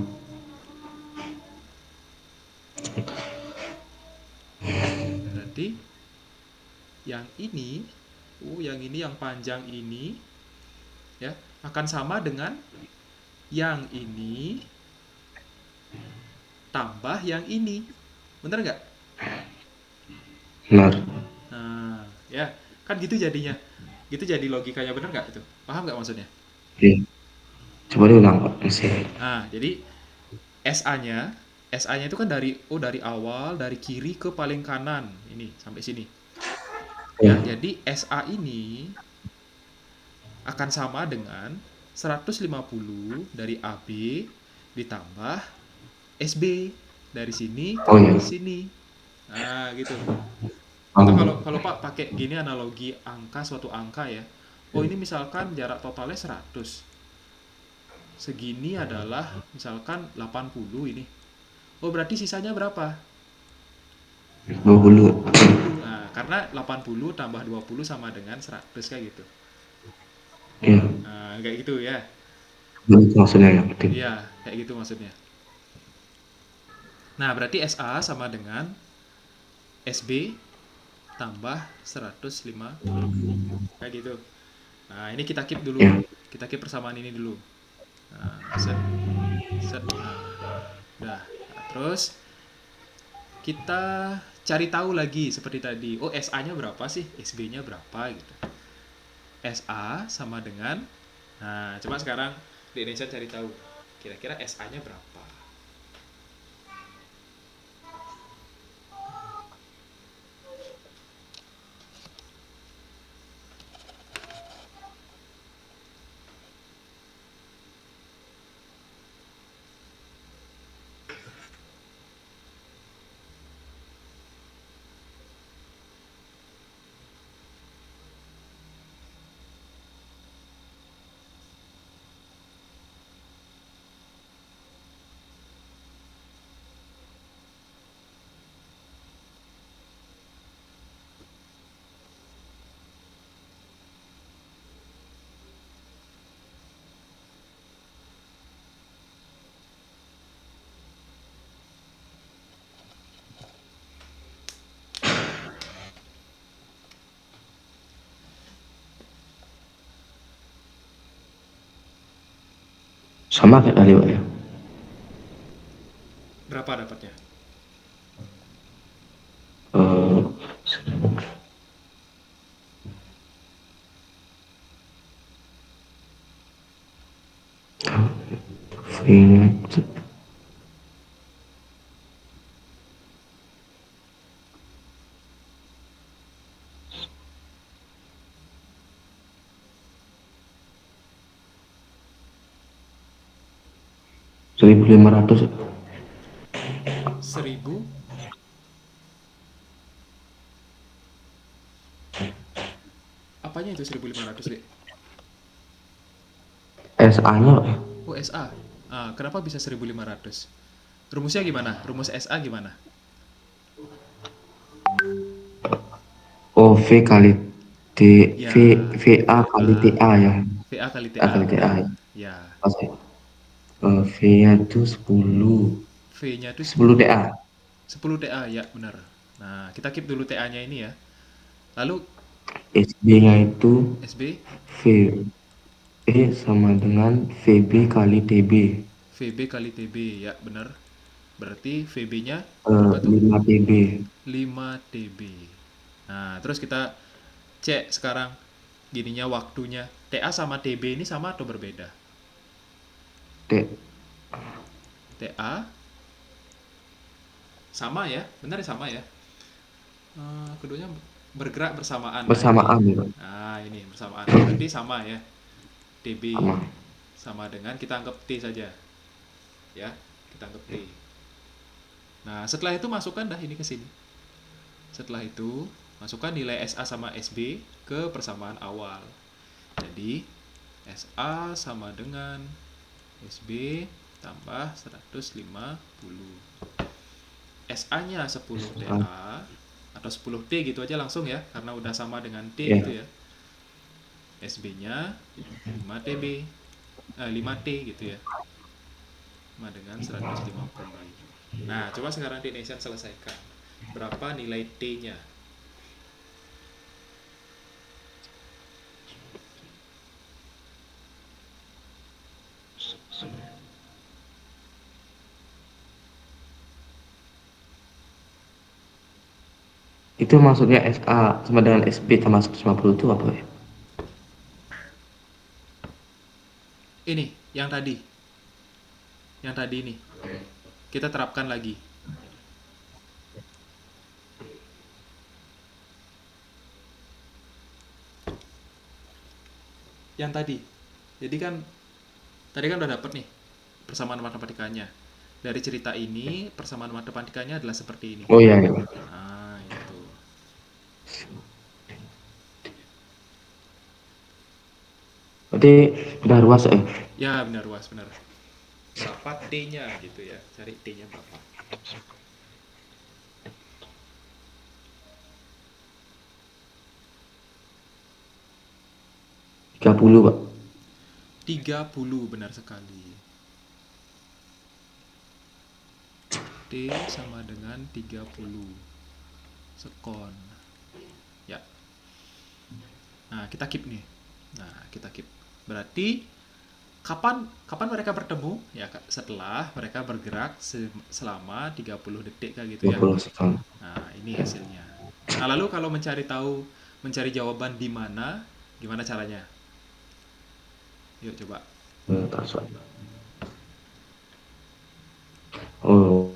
berarti yang ini yang panjang ini ya akan sama dengan yang ini tambah yang ini. Bener nggak? benar. Nah, ya kan gitu jadinya. Gitu jadi logikanya bener nggak itu? Paham nggak maksudnya? Iya. Coba diulang Pak, masih. Nah, jadi SA-nya SA-nya itu kan dari awal dari kiri ke paling kanan ini sampai sini. Ya, Iya. jadi SA ini akan sama dengan 150 dari AB ditambah SB dari sini ke Oh iya. sini. Nah, gitu. Atau kalau Paham. kalau Pak pakai gini analogi angka suatu angka ya. Oh, ini misalkan jarak totalnya 100. Segini adalah misalkan 80 ini. Oh, berarti sisanya berapa? 20. 20. Nah, karena 80 tambah 20 sama dengan 100 kayak gitu. Iya. Nah, kayak gitu ya. Begitu maksudnya ya, penting. Iya, kayak gitu maksudnya. Nah, berarti SA sama dengan SB tambah 150. Kayak gitu. Nah, ini kita keep dulu. Iya. Kita keep persamaan ini dulu. Nah, set, set. Nah, udah. Nah, terus kita cari tahu lagi seperti tadi. Oh, SA-nya berapa sih? SB-nya berapa gitu. SA sama dengan nah, coba sekarang di Indonesia cari tahu. Kira-kira SA-nya berapa? Sama kayak tadi Pak ya. Berapa dapatnya? Eh, V-nya 1.500. 1000. Apanya itu 1.500, Dek? SA-nya Pak ya. Oh, SA. Kenapa bisa 1.500? Rumusnya gimana? Rumus SA gimana? Oh, V kali T, V, Ya, VA kali VA. TA ya. VA kali A TA, kali TA benar. ya. Ya, Oke. V-nya itu 10. V-nya itu 10 10. TA. 10 TA, ya benar. Nah, kita keep dulu TA-nya ini ya. Lalu SB-nya itu SB, V, E sama dengan VB kali TB. VB kali TB, ya benar. Berarti VB-nya berapa tuh? 5 TB. 5 TB. Nah, terus kita cek sekarang gininya waktunya. TA sama TB ini sama atau berbeda? T, TA sama ya, benar ya, sama ya. Keduanya bergerak bersamaan. Nah ini, bersamaan ya Pak. bersamaan. Berarti sama ya. TB Sama. sama dengan kita anggap T saja, ya. Kita anggap T. Nah setelah itu masukkan dah ini ke sini. Setelah itu masukkan nilai SA sama SB ke persamaan awal. Jadi SA sama dengan SB tambah 150. SA-nya 10 TA atau 10 T gitu aja langsung ya, karena udah sama dengan T gitu Ya. ya. SB-nya 5 TB, 5 T gitu ya, sama dengan 150. Nah, coba sekarang di Nation selesaikan. Berapa nilai T-nya? Itu maksudnya SA sama dengan SB tambah 150 itu apa ya? Ini, yang tadi. Yang tadi ini. Kita terapkan lagi. Yang tadi. Jadi kan tadi kan udah dapet nih persamaan matematikanya. Dari cerita ini, persamaan matematikanya adalah seperti ini. Oh iya, ya. Nah, itu. Berarti udah ruas ya? Ya, benar, luas, benar. Berapa T-nya gitu ya. Cari T-nya berapa. 30 Pak. 30, benar sekali. T sama dengan 30 sekon. Ya. Nah, kita keep nih. Nah, kita keep. Berarti kapan kapan mereka bertemu? Ya, setelah mereka bergerak selama 30 detik kayak gitu ya. 20 sekali. Nah, ini hasilnya. Nah, lalu kalau mencari jawaban di mana, gimana caranya? Yuk coba. Tak usah. Oh.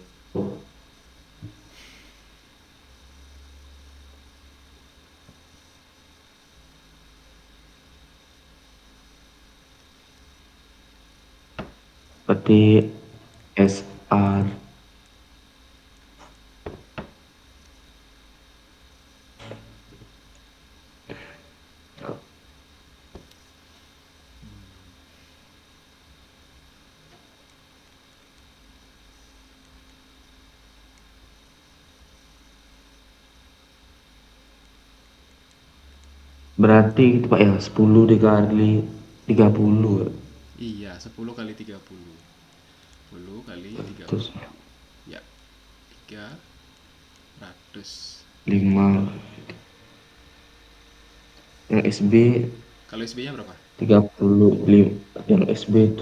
Berarti SR berarti itu Pak ya 10 dikali 30 Iya, 10 kali 30. 10 kali terus 30. Ya, 300. 5 yang SB Kalau SB-nya berapa? 35 yang SB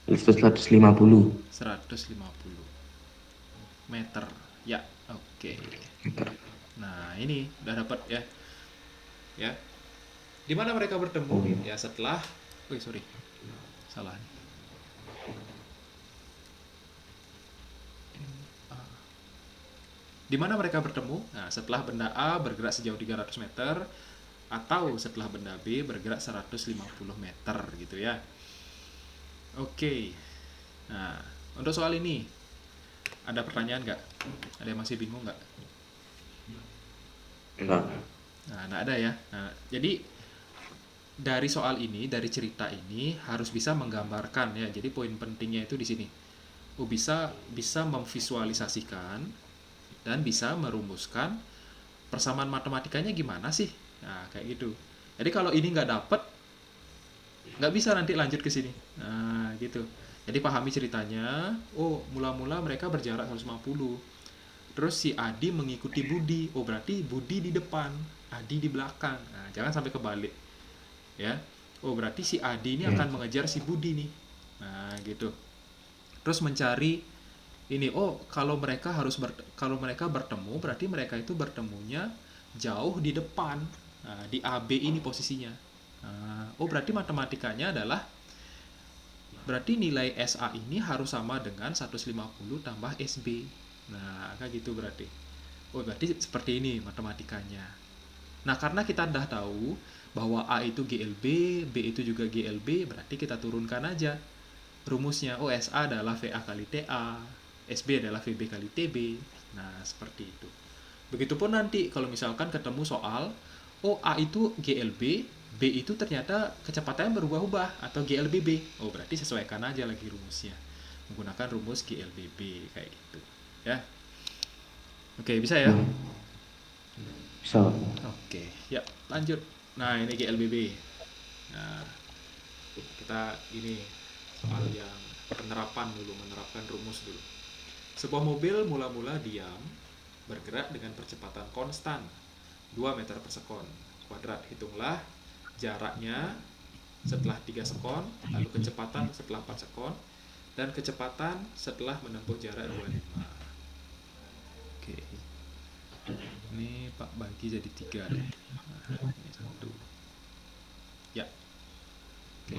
Itu 150 150 meter. Ya, oke. meter. Nah, ini udah dapat ya. Ya. Di mana mereka bertemu? Oh iya. Ya setelah Wih, sorry. Salah nih. Di mana mereka bertemu? Nah, setelah benda A bergerak sejauh 300 meter atau setelah benda B bergerak 150 meter gitu ya. Oke. Nah, untuk soal ini ada pertanyaan nggak? Ada yang masih bingung nggak? Enggak. Nah, nggak ada ya. Nah, jadi dari soal ini, dari cerita ini harus bisa menggambarkan ya. Jadi poin pentingnya itu di sini. Oh, bisa bisa memvisualisasikan dan bisa merumuskan persamaan matematikanya gimana sih? Nah, kayak gitu. Jadi kalau ini nggak dapet, nggak bisa nanti lanjut ke sini. Nah, gitu. Jadi pahami ceritanya. Oh, mula-mula mereka berjarak 150. Terus si Adi mengikuti Budi. Oh, berarti Budi di depan, Adi di belakang. Nah, jangan sampai kebalik, ya. Oh, berarti si Adi ini Ya. akan mengejar si Budi nih. Nah, gitu. Terus mencari ini, oh, kalau mereka bertemu berarti mereka itu bertemunya jauh di depan. Nah, di AB ini posisinya. Nah, oh, berarti matematikanya adalah berarti nilai SA ini harus sama dengan 150 tambah SB. Nah, kayak gitu berarti. Oh, berarti seperti ini matematikanya. Nah, karena kita udah tahu bahwa A itu GLB, B itu juga GLB, berarti kita turunkan aja rumusnya. Oh, SA adalah VA kali TA, SB adalah VB kali TB. Nah, seperti itu. Begitupun nanti kalau misalkan ketemu soal, oh, A itu GLB, B itu ternyata kecepatannya berubah-ubah atau GLBB. Oh, berarti sesuaikan aja lagi rumusnya. Menggunakan rumus GLBB kayak gitu. Ya. Oke, bisa ya? Hmm, bisa. Oke, ya, lanjut. Nah, ini GLBB. Nah, kita ini soal yang penerapan dulu, menerapkan rumus dulu. Sebuah mobil mula-mula diam, bergerak dengan percepatan konstan 2 meter per sekon kuadrat. Hitunglah jaraknya setelah 3 sekon, lalu kecepatan setelah 4 sekon, dan kecepatan setelah menempuh jarak 25. Oke, ini Pak bagi jadi 3 deh. Nah, ini 1. Ya, oke,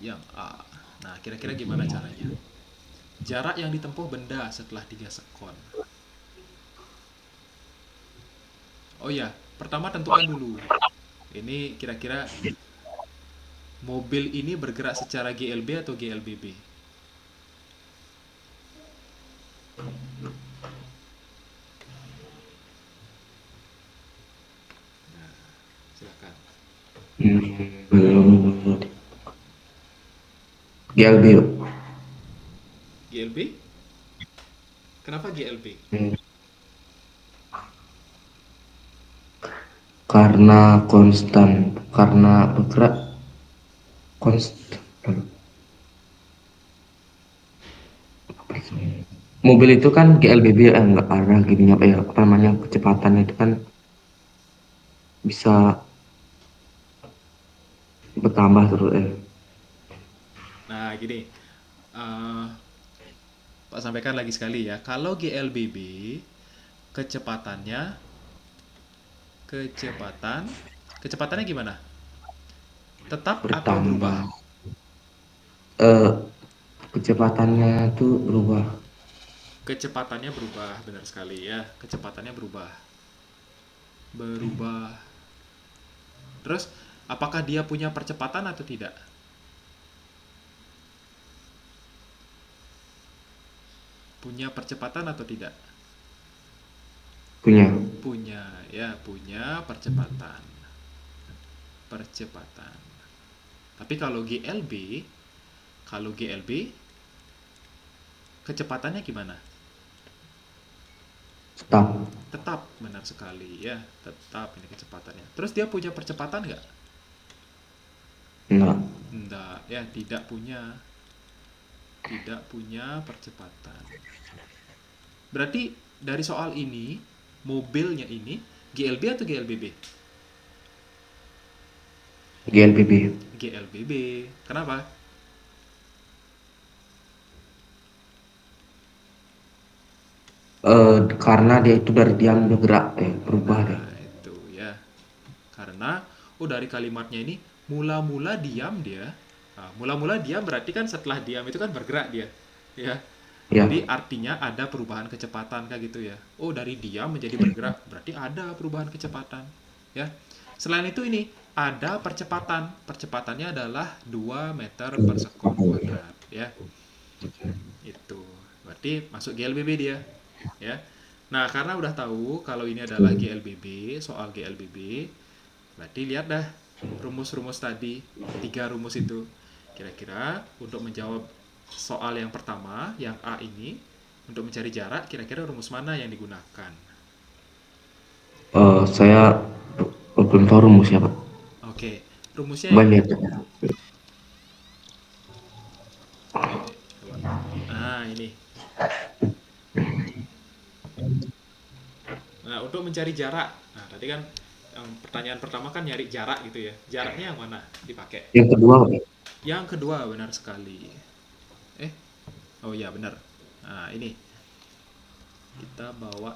yang A. Nah, kira-kira gimana caranya? Jarak yang ditempuh benda setelah 3 sekon. Oh ya, pertama tentukan dulu. Ini kira-kira mobil ini bergerak secara GLB atau GLBB? Nah, silakan. Belum. GLB yuk. GLB? Kenapa GLB? Hmm, karena konstan, karena bergerak konstan. Mobil itu kan GLBB, enggak ada gini apa ya, apa namanya, kecepatan itu kan bisa bertambah terus. Nah, gini. eh, Pak sampaikan lagi sekali ya. Kalau GLBB, kecepatannya, kecepatan, kecepatannya gimana? Tetap atau berubah? Bertambah. eh Kecepatannya tuh berubah. Kecepatannya berubah, benar sekali ya. Kecepatannya berubah. Berubah. Terus, apakah dia punya percepatan atau tidak? Punya percepatan atau tidak? Punya. Punya, ya, punya percepatan. Percepatan. Tapi kalau GLB kecepatannya gimana? Tetap. Tetap, benar sekali ya. Tetap ini kecepatannya. Terus dia punya percepatan nggak? Enggak. Enggak, ya, tidak punya. Tidak punya percepatan. Berarti dari soal ini, mobilnya ini GLB atau GLBB? GLBB. GLBB. Kenapa? Karena dia itu dari diam bergerak, berubah deh. Nah, itu ya. Karena dari kalimatnya ini mula-mula diam dia. Nah, mula-mula diam berarti kan setelah diam itu kan bergerak dia. Ya. Ya, Jadi artinya ada perubahan kecepatan kayak gitu ya. Dari diam menjadi bergerak berarti ada perubahan kecepatan. Ya. Selain itu ini ada percepatan. Percepatannya adalah 2 meter per sekon kuadrat ya. Itu. Berarti masuk GLBB dia. Ya. Nah, karena udah tahu kalau ini adalah GLBB, soal GLBB, berarti lihat dah rumus-rumus tadi, 3 rumus itu. Kira-kira untuk menjawab soal yang pertama, yang A ini, untuk mencari jarak, kira-kira rumus mana yang digunakan? saya belum tahu rumusnya, Pak. Oke, rumusnya Coba yang lihat. Oke, coba. Ini. Nah, untuk mencari jarak. Nah, tadi kan yang pertanyaan pertama kan nyari jarak gitu ya. Jaraknya yang mana dipakai? Yang kedua, Pak. Yang kedua, benar sekali. Eh, oh iya benar. Nah, ini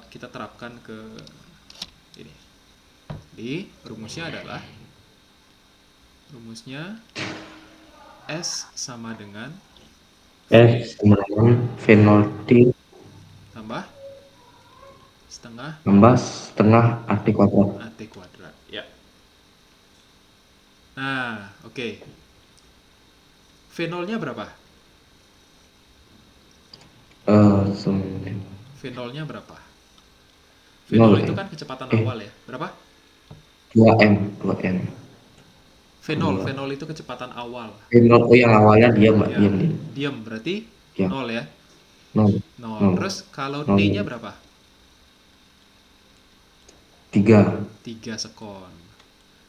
kita terapkan ke ini. Jadi, rumusnya S sama dengan V Sama dengan V0T tambah setengah tambah setengah arti kuadrat. AT kuadrat. Ya. Nah, oke. V0-nya berapa? Sembilan V0-nya berapa? V0 nol itu ya. kan kecepatan Eh, awal ya. Berapa? 2 m. V0, Dua. V0 itu kecepatan awal. V0, oh yang awalnya diam, Mbak, Ya, diam dia. diam berarti Ya, 0 ya. nol, 0. nol, Terus kalau T-nya nol, berapa? 3, 3 sekon.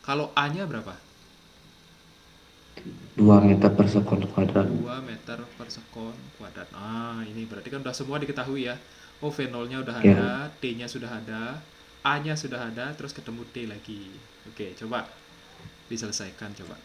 Kalau A-nya berapa? 2 meter per sekon kuadrat. 2 meter per sekon kuadrat. Ini berarti kan udah semua diketahui ya. V0-nya udah ada, Ya, T-nya sudah ada, A-nya sudah ada, terus ketemu T lagi. Oke, coba diselesaikan coba.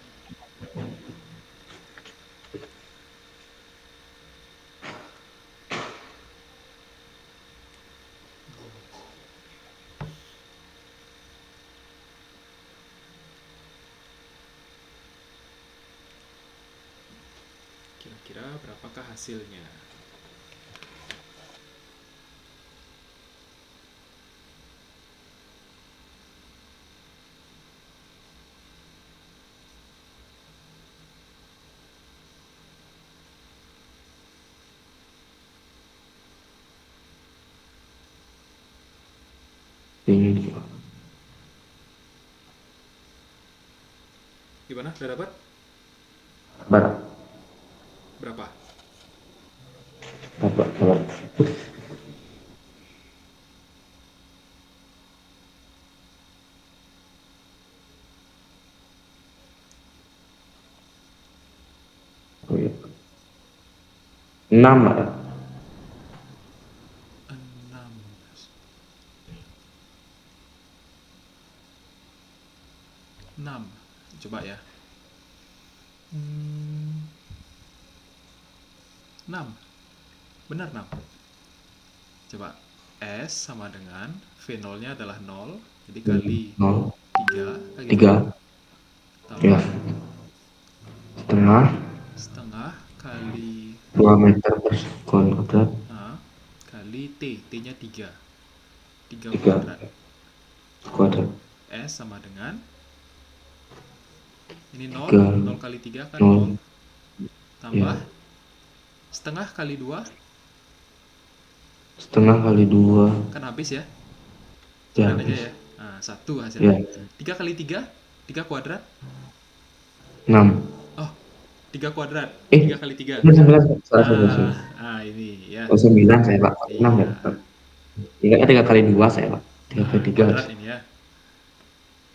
Kira-kira berapakah hasilnya? ini dia. Gimana? Udah dapat? Barat, Berapa? barat, barat. Oh, iya. 6, Mbak. 6. 6. Coba ya. 6. Benar 6. Coba. S sama dengan V0-nya adalah 0. Jadi kali 0, 3 kayak gitu. 3, ya, Tambah setengah, setengah kali 2 meter per sekon kuadrat, kali T. T-nya 3. 3 3 kuadrat. kuadrat, S sama dengan ini 0. 3, 0 kali 3 kan 0. 0, Tambah ya, setengah kali 2 setengah kali 2, kan habis ya. ya, Coret aja habis, ya. 1 hasilnya. ya, 3 kali 3 3 kuadrat. 6. Oh, 3 kuadrat. Eh, 3 kali 3. 9, salah, salah, salah. Ini ya. Oh, 9 saya, Pak. 6 ya, Iya. Pak. 3 kali 2 saya, Pak. 3 kali 3 harus. Kuadrat ini ya.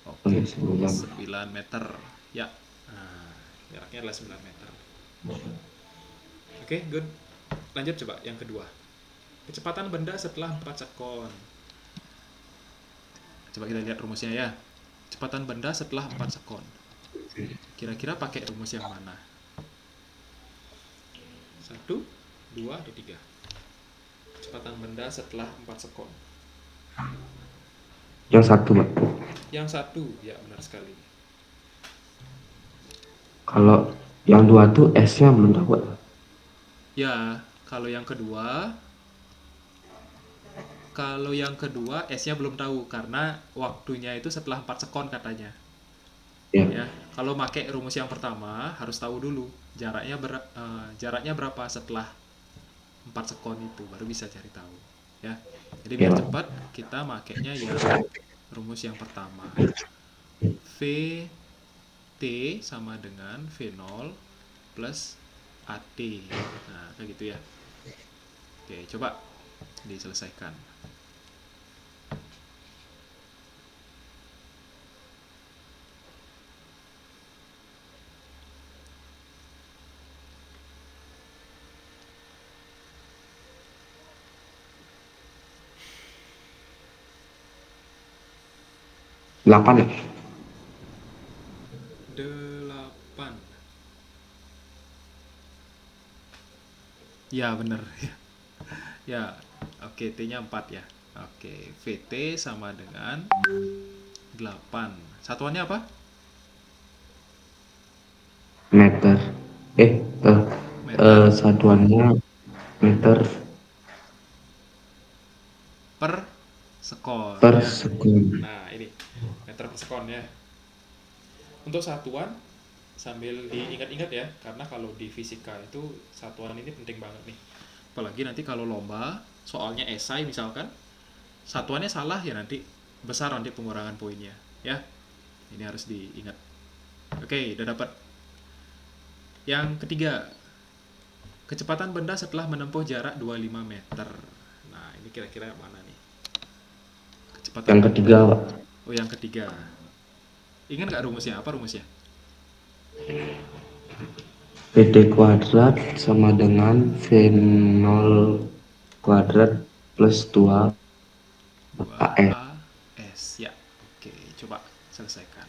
Oh, Oke. ya, 9. 9 meter. Ya. Jaraknya adalah 9 meter. Oke, good. Lanjut coba yang kedua. Kecepatan benda setelah 4 sekon. Coba kita lihat rumusnya ya. Kecepatan benda setelah 4 sekon. Kira-kira pakai rumus yang mana? 1, 2, atau 3? Kecepatan benda setelah 4 sekon. Yang satu, Pak. Yang satu, ya benar sekali. Kalau yang dua tuh S-nya belum tahu, Pak. Ya, kalau yang kedua, S-nya belum tahu karena waktunya itu setelah 4 sekon katanya. Ya, Ya, kalau pakai rumus yang pertama harus tahu dulu jaraknya berapa setelah 4 sekon itu baru bisa cari tahu. Ya. Jadi ya, biar Pak. cepat kita makainya yang rumus yang pertama. V T sama dengan V0 plus AT. Nah, kayak gitu ya. Oke, coba diselesaikan. Delapan ya? 8. Ya, bener. Ya, oke, T-nya 4 ya. Oke, VT sama dengan 8. Satuannya apa? Meter. Eh, eh, Meter satuannya meter per sekon per ya. sekund. Nah, ini meter per sekon ya. Untuk satuan sambil diingat-ingat ya, karena kalau di fisika itu satuan ini penting banget nih. Apalagi nanti kalau lomba, soalnya esai misalkan, satuannya salah ya nanti besar nanti pengurangan poinnya ya. Ini harus diingat. Oke, udah dapat. Yang ketiga, kecepatan benda setelah menempuh jarak 25 meter. Nah, ini kira-kira mana nih? Kecepatan Yang benda. ketiga, Pak. Oh, yang ketiga. Ingat nggak rumusnya? Apa rumusnya? PD kuadrat sama dengan V0 kuadrat plus 2 AS. 2AS. Ya, oke. Coba selesaikan.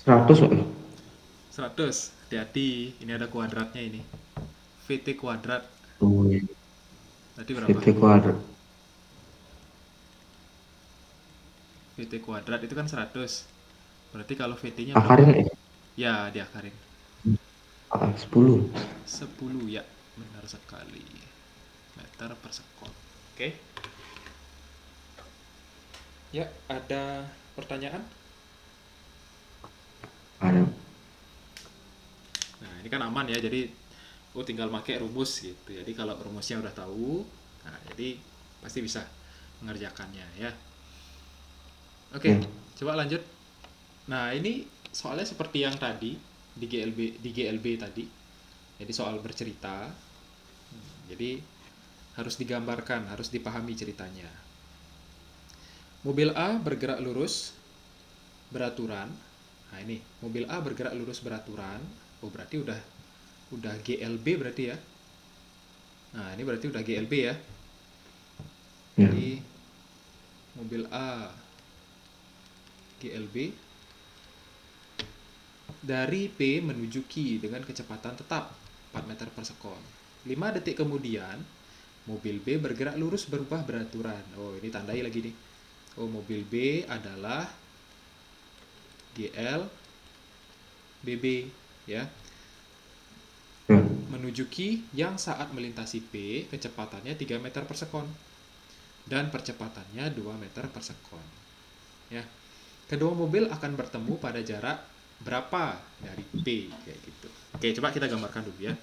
100, Pak. 100. Hati-hati, ini ada kuadratnya ini. VT kuadrat. Oh, iya. Tadi berapa? VT kuadrat. VT kuadrat itu kan 100. Berarti kalau VT-nya berapa? Akarin Ya, diakarin. 10. 10 ya. Benar sekali. Meter per sekon. Oke. Ya, ada pertanyaan? Ada. Nah, ini kan aman ya. Jadi tinggal pakai rumus gitu. Jadi kalau rumusnya udah tahu, nah jadi pasti bisa mengerjakannya ya. Oke, Ya. coba lanjut. Nah, ini soalnya seperti yang tadi di GLB tadi. Jadi soal bercerita. Jadi harus digambarkan, harus dipahami ceritanya. Mobil A bergerak lurus beraturan. Nah, ini mobil A bergerak lurus beraturan. Oh, berarti udah GLB berarti ya. Nah, ini berarti udah GLB ya. Ya. Jadi mobil A GLB dari P menuju Q dengan kecepatan tetap 4 meter per sekon. 5 detik kemudian, mobil B bergerak lurus berubah beraturan. Oh, ini tandai lagi nih. Oh, mobil B adalah GL BB, ya. Ya. Menuju Q yang saat melintasi P, kecepatannya 3 meter per sekon. Dan percepatannya 2 meter per sekon. Ya. Kedua mobil akan bertemu pada jarak berapa dari P, kayak gitu. Oke, coba kita gambarkan dulu ya.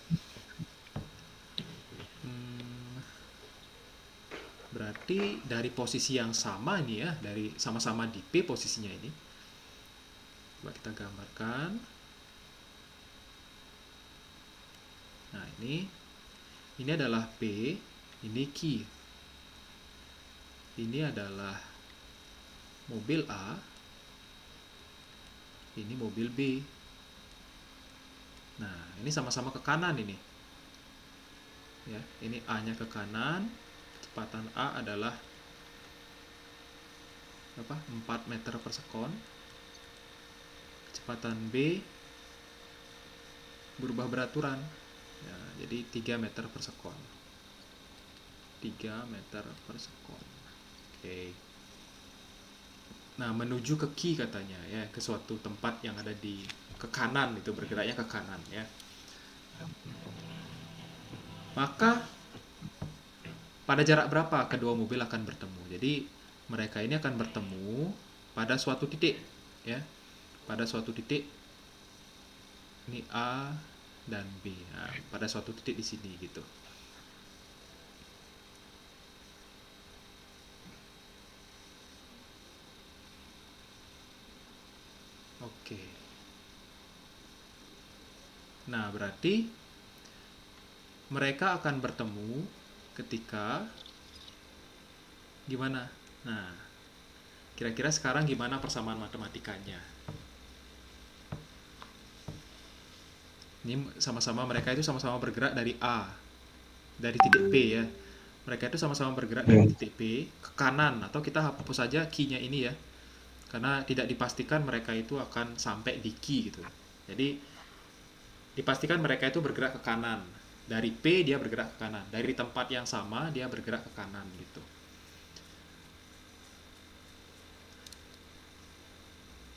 Berarti dari posisi yang sama nih ya, dari sama-sama di P posisinya ini. Coba kita gambarkan. Nah, ini adalah P, ini Q. Ini adalah mobil A, ini mobil B. Nah, ini sama-sama ke kanan ini. Ya, ini A-nya ke kanan, kecepatan A adalah 4 meter per sekon. Kecepatan B berubah beraturan. Ya, jadi 3 meter per sekon. 3 meter per sekon. Oke. Nah, menuju ke Q katanya ya, ke suatu tempat yang ada di ke kanan, itu bergeraknya ke kanan ya. Maka pada jarak berapa kedua mobil akan bertemu? Jadi mereka ini akan bertemu pada suatu titik ya. Pada suatu titik ini A dan B. Nah, pada suatu titik di sini gitu. Oke. Nah, berarti mereka akan bertemu ketika gimana? Nah, kira-kira sekarang gimana persamaan matematikanya? Ini sama-sama mereka itu sama-sama bergerak dari A, dari titik P ya. Mereka itu sama-sama bergerak dari Ya. titik P ke kanan, atau kita hapus saja Q-nya ini ya. Karena tidak dipastikan mereka itu akan sampai di Q gitu. Jadi dipastikan mereka itu bergerak ke kanan. Dari P dia bergerak ke kanan. Dari tempat yang sama dia bergerak ke kanan gitu.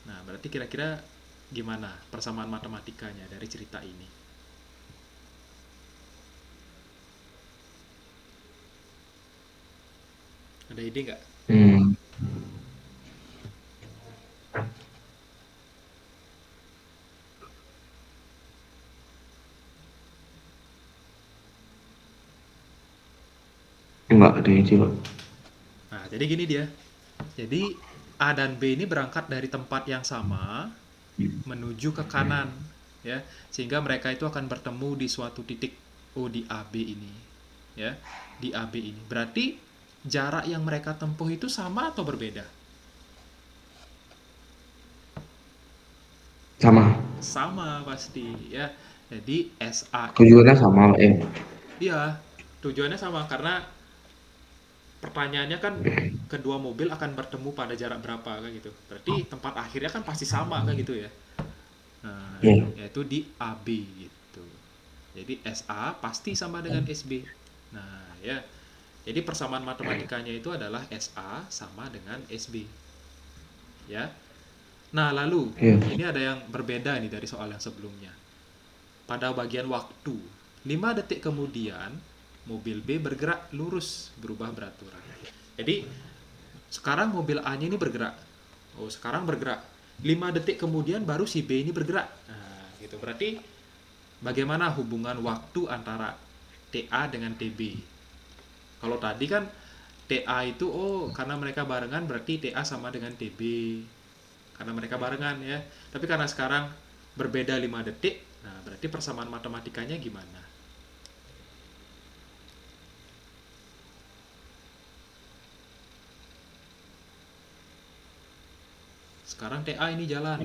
Nah, berarti kira-kira gimana persamaan matematikanya dari cerita ini? Ada ide nggak? Hmm. Enggak ada yang Pak. Nah, jadi gini dia. Jadi A dan B ini berangkat dari tempat yang sama menuju ke kanan ya, sehingga mereka itu akan bertemu di suatu titik di AB ini ya, di AB ini. Berarti jarak yang mereka tempuh itu sama atau berbeda? Sama. Sama pasti ya. Jadi SA Tujuannya itu sama, iya, tujuannya sama karena pertanyaannya kan kedua mobil akan bertemu pada jarak berapa kan gitu. Berarti tempat akhirnya kan pasti sama kan gitu ya. Nah, Ya. yaitu di AB gitu. Jadi SA pasti sama dengan SB. Nah, ya. Jadi persamaan matematikanya itu adalah SA sama dengan SB. Ya. Nah, lalu Ya. ini ada yang berbeda nih dari soal yang sebelumnya. Pada bagian waktu, 5 detik kemudian mobil B bergerak lurus berubah beraturan. Jadi sekarang mobil A-nya ini bergerak. Oh, sekarang bergerak. 5 detik kemudian baru si B ini bergerak. Nah, gitu. Berarti bagaimana hubungan waktu antara TA dengan TB? Kalau tadi kan TA itu karena mereka barengan berarti TA sama dengan TB. Karena mereka barengan ya. Tapi karena sekarang berbeda 5 detik, nah berarti persamaan matematikanya gimana? Sekarang TA ini jalan.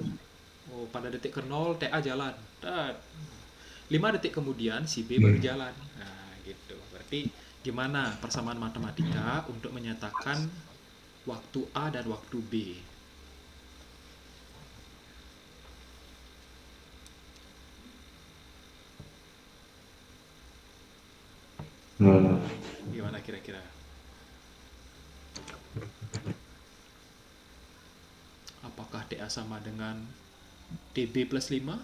Oh, pada detik ke 0 TA jalan. Dan 5 detik kemudian si B baru jalan. Nah, gitu. Berarti gimana persamaan matematika untuk menyatakan waktu A dan waktu B? Hmm. Gimana kira-kira? Apakah TA sama dengan TB plus 5?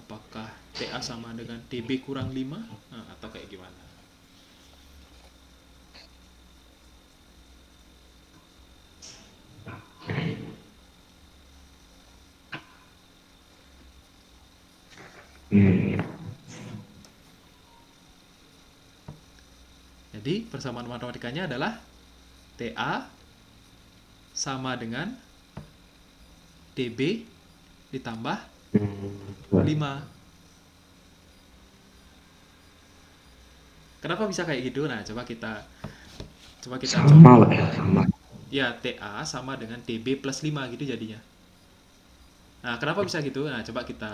Apakah TA sama dengan TB kurang 5? Nah, atau kayak gimana? Hmm. Jadi persamaan matematikanya adalah TA sama dengan TB ditambah Hmm. 5. Kenapa bisa kayak gitu? Nah, coba kita Sama contoh. Pak ya, sama. Ya, TA sama dengan TB plus 5 gitu jadinya. Nah, kenapa bisa gitu? Nah, coba kita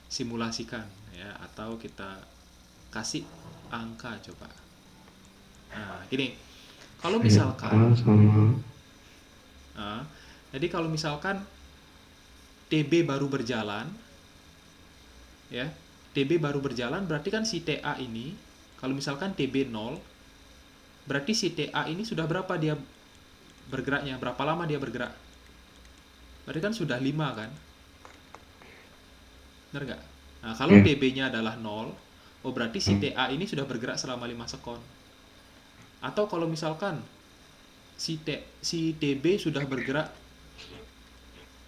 simulasikan ya, atau kita kasih angka coba. Nah, gini. Kalau misalkan VA sama. nah, jadi kalau misalkan TB baru berjalan ya, TB baru berjalan berarti kan si TA ini kalau misalkan TB 0, berarti si TA ini sudah berapa dia bergeraknya? Berapa lama dia bergerak? Berarti kan sudah 5 kan? Benar nggak? Nah, kalau Ya. TB-nya adalah 0, oh berarti si Hmm. TA ini sudah bergerak selama 5 sekon. Atau kalau misalkan si TB sudah bergerak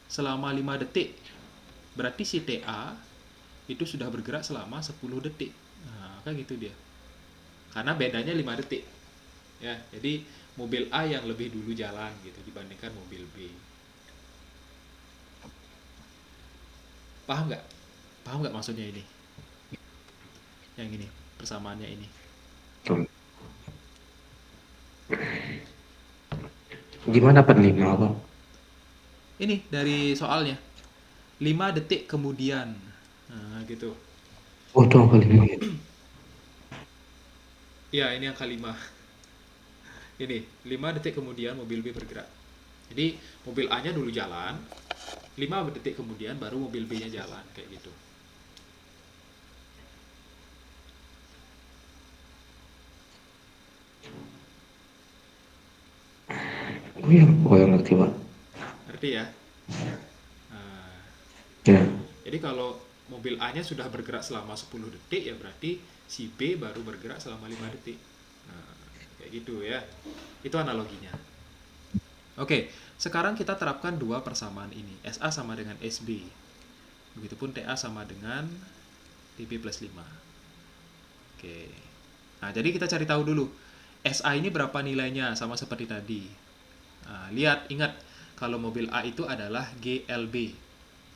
selama 5 detik, berarti si TA itu sudah bergerak selama 10 detik. Nah, kan gitu dia. Karena bedanya 5 detik. Ya, jadi mobil A yang lebih dulu jalan gitu dibandingkan mobil B. Paham nggak? Paham nggak maksudnya ini? Yang ini, persamaannya ini. Tuh. Gimana dapat 5 Pak? Ini dari soalnya. 5 detik kemudian. Nah, gitu. Oh, itu angka 5 ya. Ya, ini angka 5. Ini, 5 detik kemudian mobil B bergerak. Jadi, mobil A-nya dulu jalan, 5 detik kemudian baru mobil B-nya jalan, kayak gitu. Oh yang ngerti Pak. Ngerti ya? Nah, Ya. jadi kalau mobil A-nya sudah bergerak selama 10 detik, ya berarti si B baru bergerak selama 5 detik. Nah, kayak gitu ya. Itu analoginya. Oke, sekarang kita terapkan dua persamaan ini. SA sama dengan SB. Begitupun TA sama dengan TB plus 5. Oke. Nah, jadi kita cari tahu dulu. SA ini berapa nilainya? Sama seperti tadi. Nah, lihat, ingat. Kalau mobil A itu adalah GLB.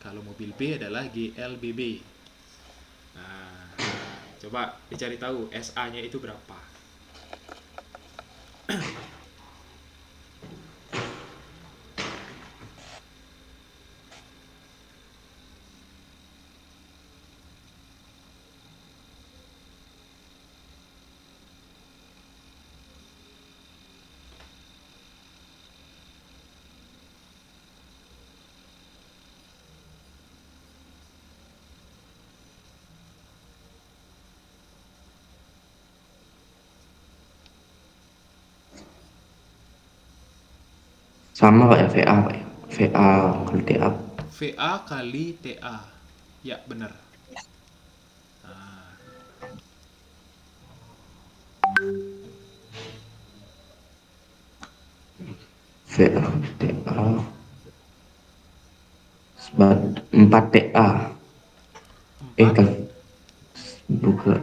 Kalau mobil B adalah GLBB. Nah, coba dicari tahu SA-nya itu berapa. Sama Pak ya, VA Pak ya. VA kali TA. VA kali TA. Ya, benar. Nah, VA kali TA. 4 TA. 4 Kan bukan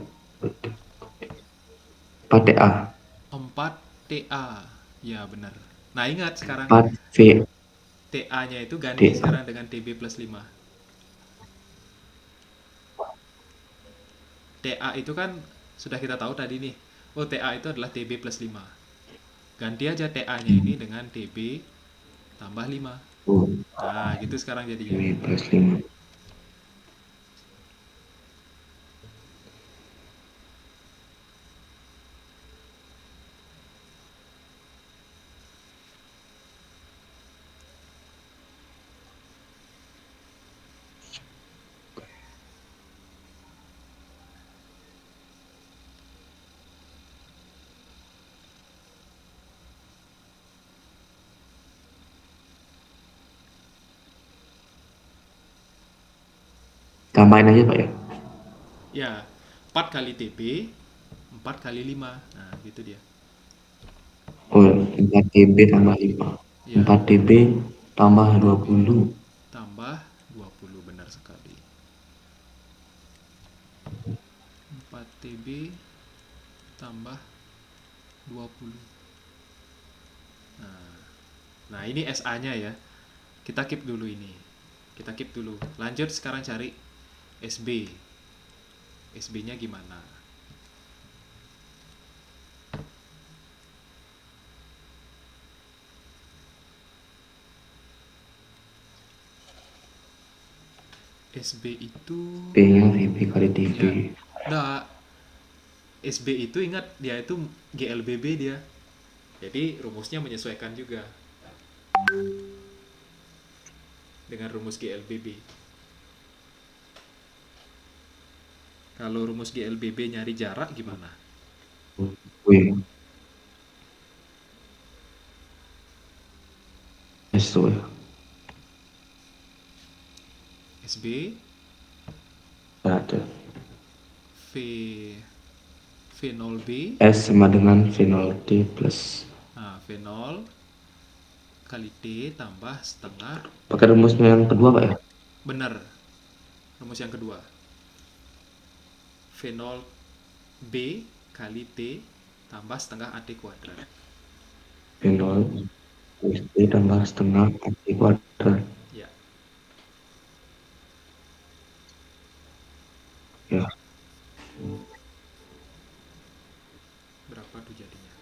4 TA. 4 TA. Ya, benar. Nah, ingat sekarang 4 V TA-nya itu ganti TA. sekarang dengan TB plus 5. TA itu kan sudah kita tahu tadi nih. Oh, TA itu adalah TB plus 5. Ganti aja TA-nya ini dengan TB tambah 5. Oh, Nah, gitu sekarang jadinya. ini plus 5. Tambahin aja Pak ya. Ya, 4 kali TB, 4 kali 5. Nah, gitu dia. Oh, 4 TB tambah 5. Ya, 4 TB tambah 20. tambah 20 benar sekali. 4 TB tambah 20. Nah, nah ini SA-nya ya. Kita keep dulu ini. Kita keep dulu. Lanjut sekarang cari SB. SB-nya gimana? SB itu P-nya VB kali TB. ya, enggak. SB itu ingat dia itu GLBB dia. Jadi rumusnya menyesuaikan juga dengan rumus GLBB. Kalau rumus GLBB nyari jarak gimana? W. S tuh ya. SB Ada. V V0B, S sama dengan V0T plus. nah V0 kali T tambah setengah. Pakai rumusnya yang kedua Pak ya. Benar, rumus yang kedua. V0 B kali T tambah setengah AT kuadrat. V0 plus T tambah setengah AT kuadrat. Ya, Ya. berapa tuh jadinya?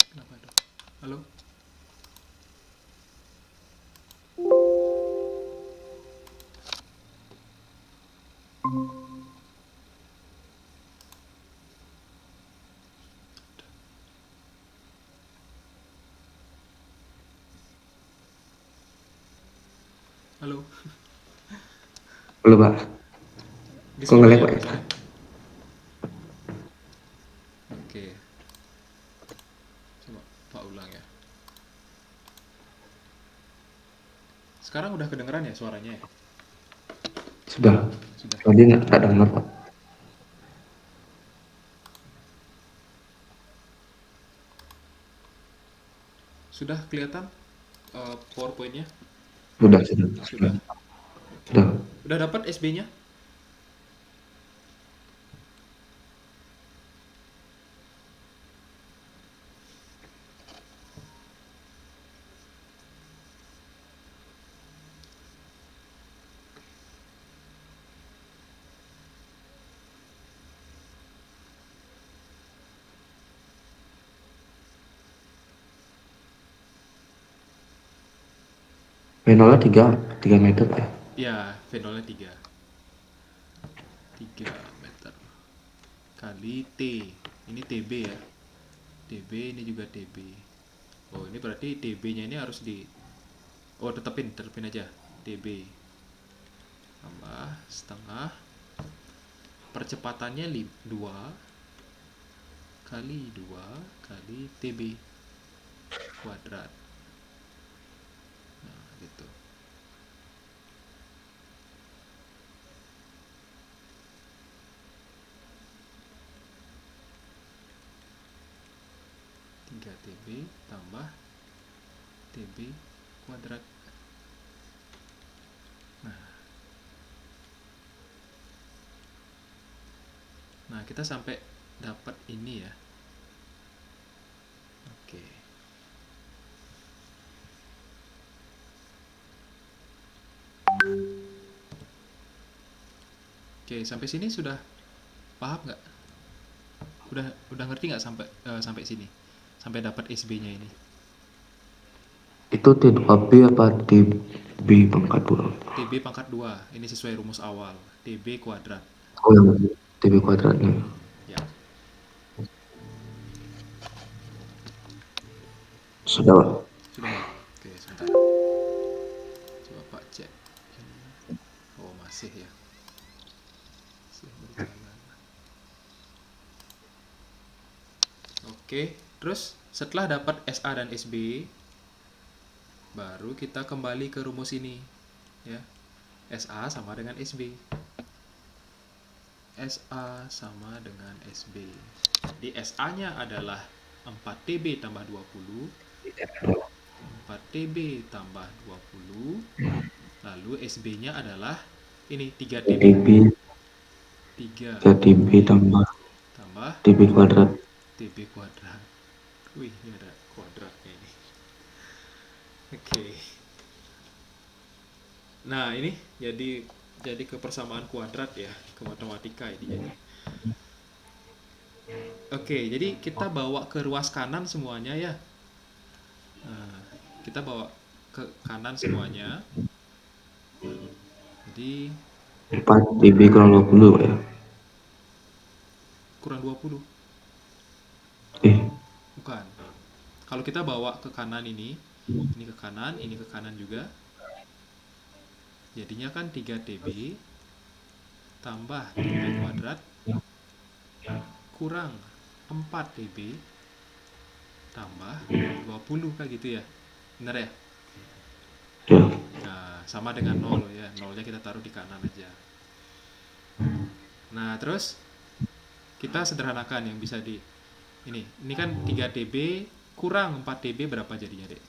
Kenapa tuh? Halo? Halo? Belum Pak. Di Kok suara ngelek ya Pak ya? bentar ya. Oke, coba Pak ulang ya. Sekarang udah kedengeran ya suaranya ya? Sudah. Sudah. Tadi nggak dengar Pak. Sudah kelihatan PowerPoint-nya? Sudah, sudah, sudah. Sudah. Oke. Sudah. Udah dapat SB-nya? V0 3 meter Pak ya. Ya, V0-nya 3. 3 meter kali T. Ini TB ya. TB ini juga TB. Oh, ini berarti TB-nya ini harus di tetepin aja. TB tambah setengah, percepatannya 2 kali 2 kali TB kuadrat. Nah, gitu. Tiga TB tambah TB kuadrat. Nah, kita sampai dapat ini ya. Oke. Oke, sampai sini sudah paham nggak? Udah ngerti nggak sampai sini? Sampai dapat SB-nya ini. Itu T2B apa TB pangkat 2? TB pangkat 2. Ini sesuai rumus awal. TB kuadrat. Oh, yang TB kuadratnya. Ya. Sudah, Pak. Sudah ya? Oke, sebentar. Coba Pak cek. Oh, masih ya. Masih berjalan. Oke, terus setelah dapat SA dan SB, baru kita kembali ke rumus ini. Ya. SA sama dengan SB. SA sama dengan SB. Di SA-nya adalah 4TB tambah 20, 4TB tambah 20, lalu SB-nya adalah ini 3TB. TB 3TB tambah tambah TB kuadrat. TB kuadrat. Wih, ini ada kuadratnya ini. Oke. Nah, ini jadi kepersamaan kuadrat ya, ke matematika ini jadi. Oke, jadi kita bawa ke ruas kanan semuanya ya. Nah, kita bawa ke kanan semuanya. Jadi 4TB kurang 20, Pak ya. kurang 20. Eh, Bukan. Kalau kita bawa ke kanan ini ke kanan, ini ke kanan juga. Jadinya kan 3TB tambah TB kuadrat kurang 4TB tambah 20 kan gitu ya. Benar ya? ya. Nah, sama dengan 0 ya. Nolnya kita taruh di kanan aja. Nah, terus kita sederhanakan yang bisa di ini kan 3TB kurang 4TB berapa jadinya, Dek?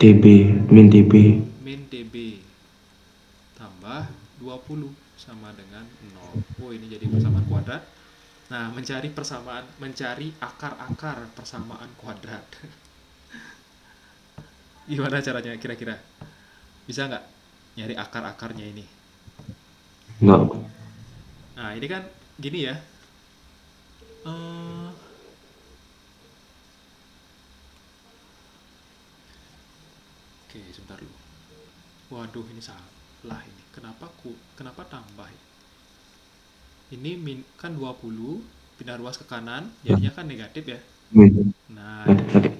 TB, min TB. Min TB tambah 20 sama dengan 0. Oh, ini jadi persamaan kuadrat. Nah, mencari akar-akar persamaan kuadrat. Gimana caranya kira-kira? Bisa nggak nyari akar-akarnya ini? Enggak. Nah, ini kan gini ya. Eh, Oke, sebentar dulu. Waduh, ini salah ini. Kenapa tambah ya? Ini kan 20 pindah ruas ke kanan, jadinya kan negatif ya. Min. Nah, Tadi. ini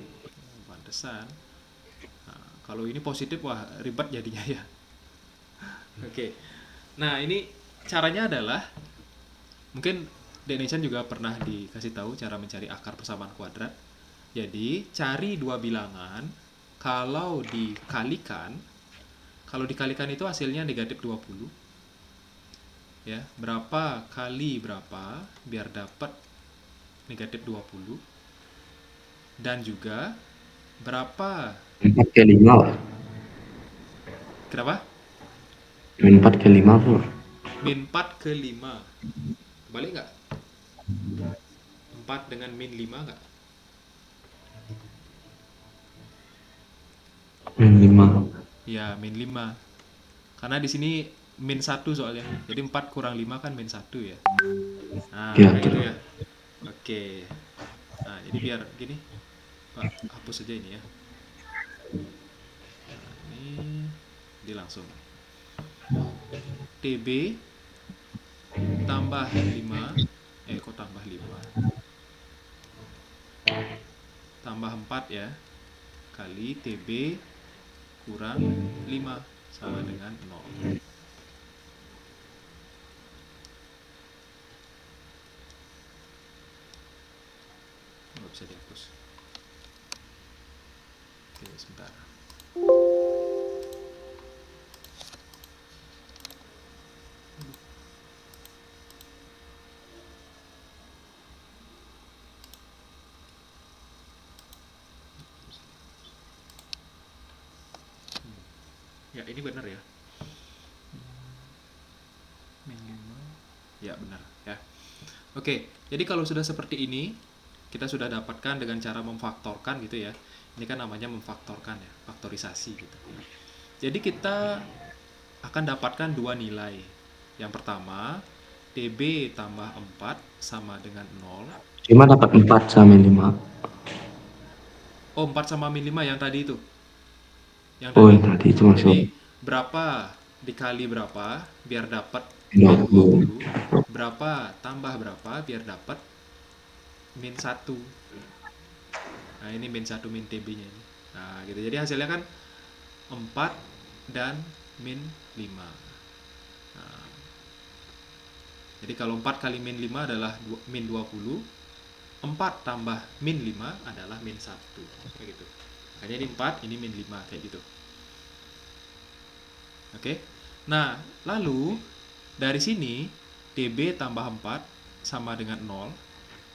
pantesan. Nah, kalau ini positif, wah ribet jadinya ya. Oke. Nah, ini caranya adalah mungkin Denison juga pernah dikasih tahu cara mencari akar persamaan kuadrat. Jadi, cari dua bilangan kalau dikalikan, itu hasilnya negatif 20. Ya, berapa kali berapa biar dapat negatif 20, dan juga berapa 4 ke 5, Pak. kenapa? Min 4 ke 5, Pak. Min 4 ke 5. Balik nggak? 4 dengan min 5 nggak? Min 5. Ya, min 5. Karena di sini min 1 soalnya. Jadi 4 kurang 5 kan min 1 ya. Nah, Ya, kayak gitu betul. ya. Oke. Nah, jadi biar gini, Pak, hapus aja ini ya. Nah, ini langsung. TB tambah 5, kok tambah 5? Tambah 4 ya, kali TB kurang 5 sama dengan 0. Nggak bisa dihapus. Oke, sebentar. Ya, ini benar ya. Min 5. Ya, benar ya. Oke, jadi kalau sudah seperti ini, kita sudah dapatkan dengan cara memfaktorkan gitu ya. Ini kan namanya memfaktorkan ya, faktorisasi gitu. Jadi kita akan dapatkan dua nilai. Yang pertama, TB tambah 4 sama dengan 0. 5 dapat 4 sama 5. Oh, 4 sama min 5 yang tadi itu. Yang Oh, tadi. yang tadi itu Jadi, masuk berapa dikali berapa biar dapat min 20. 20. Berapa tambah berapa biar dapat min 1. Nah, ini min 1 min TB-nya ini. Nah, gitu. Jadi hasilnya kan 4 dan min 5. Nah, jadi kalau 4 kali min 5 adalah min 20, 4 tambah min 5 adalah min 1. Kayak gitu. Makanya ini 4, ini min 5, kayak gitu. Oke. Nah, lalu dari sini TB tambah 4 sama dengan 0.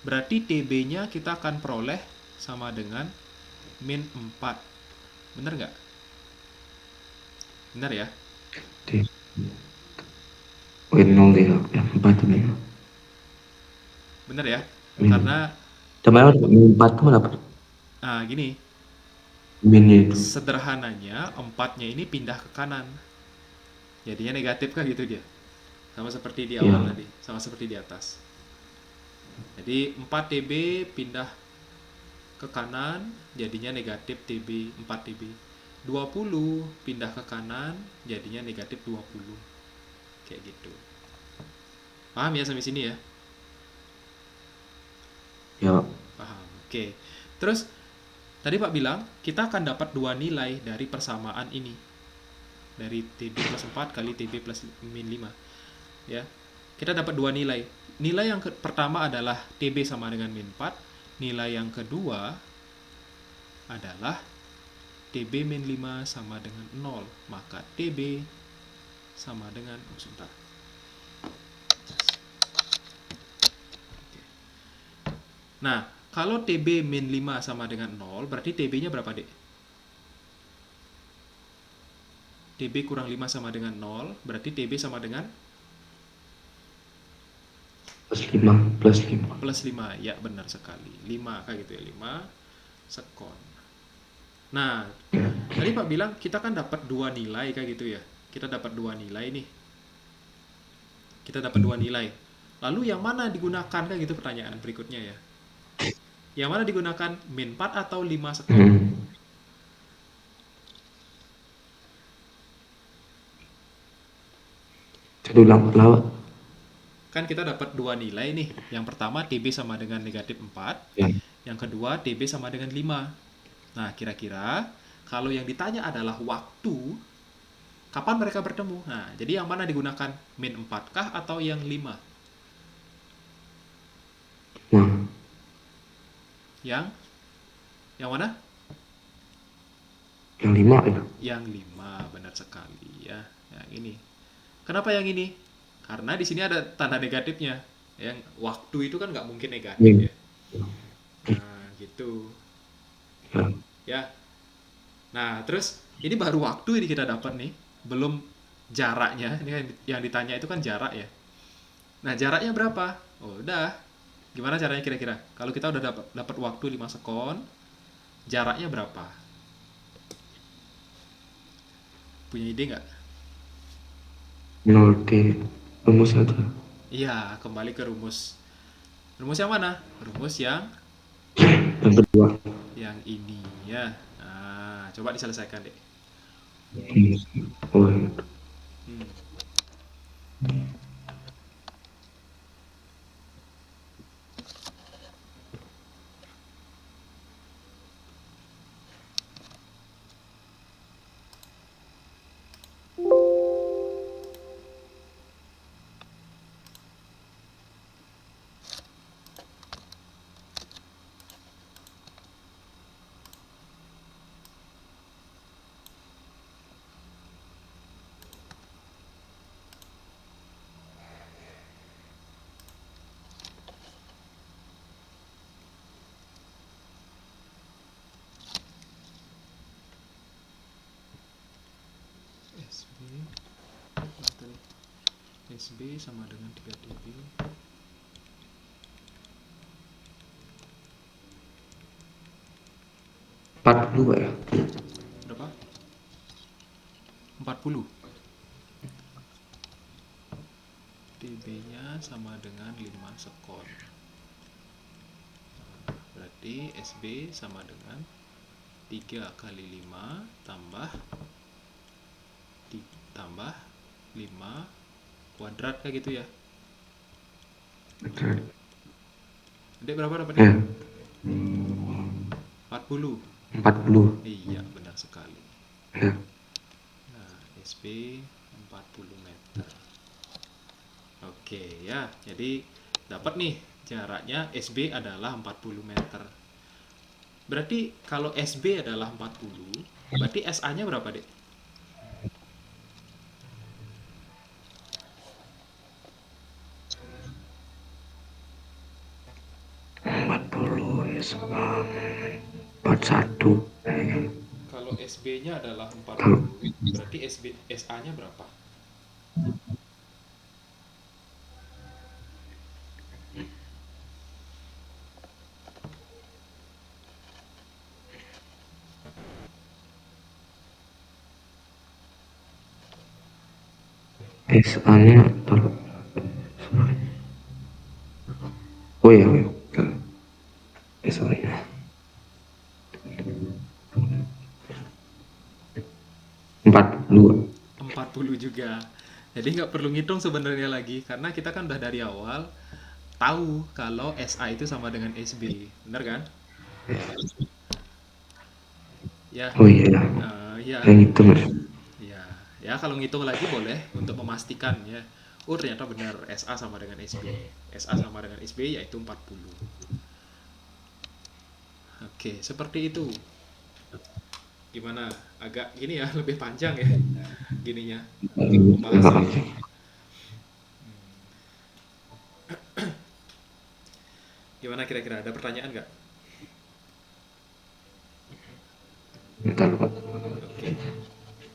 Berarti TB-nya kita akan peroleh sama dengan min 4. Bener nggak? Bener ya? Di, oh, 0 ya, 4 ini. Bener ya? Min. Karena Coba min 4 itu dapat gini, minnya itu. sederhananya 4-nya ini pindah ke kanan. Jadinya negatif kan gitu dia. Sama seperti di awal Ya, tadi, sama seperti di atas. Jadi 4 TB pindah ke kanan, jadinya negatif TB, 4 TB. 20 pindah ke kanan, jadinya negatif 20. Kayak gitu. Paham ya sampai sini ya? ya. Paham. Oke. Terus tadi Pak bilang kita akan dapat dua nilai dari persamaan ini. Dari TB plus 4 kali TB plus min 5. Ya. Kita dapat dua nilai. Nilai yang pertama adalah TB sama dengan min 4. Nilai yang kedua adalah TB min 5 sama dengan 0. Maka TB sama dengan... Oh, sebentar. Nah, kalau TB min 5 sama dengan 0, berarti TB-nya berapa, Dek? TB kurang 5 sama dengan 0, berarti TB sama dengan Plus 5, plus 5. plus 5. Ya, benar sekali. 5, kayak gitu ya. 5 sekon. Nah, Ya. tadi Pak bilang kita kan dapat dua nilai kayak gitu ya. Kita dapat dua nilai nih. Kita dapat dua nilai. Lalu yang mana digunakan kayak gitu pertanyaan berikutnya ya. Yang mana digunakan min 4 atau 5 sekon? Saya ulang pelawak. Kan kita dapat dua nilai nih. Yang pertama TB sama dengan negatif 4. Ya. Yang kedua TB sama dengan 5. Nah, kira-kira kalau yang ditanya adalah waktu, kapan mereka bertemu? Nah, jadi yang mana digunakan? Min 4 kah atau yang 5? Nah, Yang mana? yang 5 ya. Yang 5, benar sekali ya. Yang ini. Kenapa yang ini? Karena di sini ada tanda negatifnya. Yang waktu itu kan nggak mungkin negatif Min. ya. Nah, gitu. Ya. Ya. Nah, terus ini baru waktu ini kita dapat nih. Belum jaraknya. Ini kan yang ditanya itu kan jarak ya. Nah, jaraknya berapa? Oh, udah. Gimana caranya kira-kira? Kalau kita udah dapat waktu 5 sekon, jaraknya berapa? Punya ide nggak? 0 T. Rumus aja. Iya, kembali ke rumus. Rumus yang mana? Rumus Yang kedua. yang ini ya. Nah, coba diselesaikan deh. Oh, ya. Hmm. SB sama dengan 3 dB. 40 Pak ya. Berapa? 40. dB-nya sama dengan 5 sekon. Berarti SB sama dengan 3 kali 5 tambah 5 kuadrat kayak gitu ya. Betul. Dek berapa dapatnya? Ya, 40. 40. Iya, benar sekali. Ya. Nah, SB 40 meter. Oke ya, jadi dapat nih jaraknya SB adalah 40 meter. Berarti kalau SB adalah 40, berarti SA-nya berapa, Dek? 40 ya sama 41. Kalau SB-nya adalah Kalau 40, berarti SA-nya berapa? SA-nya kalau oh ya, oh ya. SA-nya 40. 40 juga. Jadi nggak perlu ngitung sebenarnya lagi, karena kita kan udah dari awal tahu kalau SA itu sama dengan SB. Bener kan? Ya, Oh iya, ya, saya ngitung ya. ya, ya kalau ngitung lagi boleh untuk memastikan ya. Oh ternyata benar SA sama dengan SB. SA sama dengan SB yaitu 40. Oke, seperti itu. Gimana? Agak gini ya, lebih panjang ya gininya Enggak pembahasannya. aja. Gimana kira-kira? Ada pertanyaan nggak? Bentar Pak. Oke,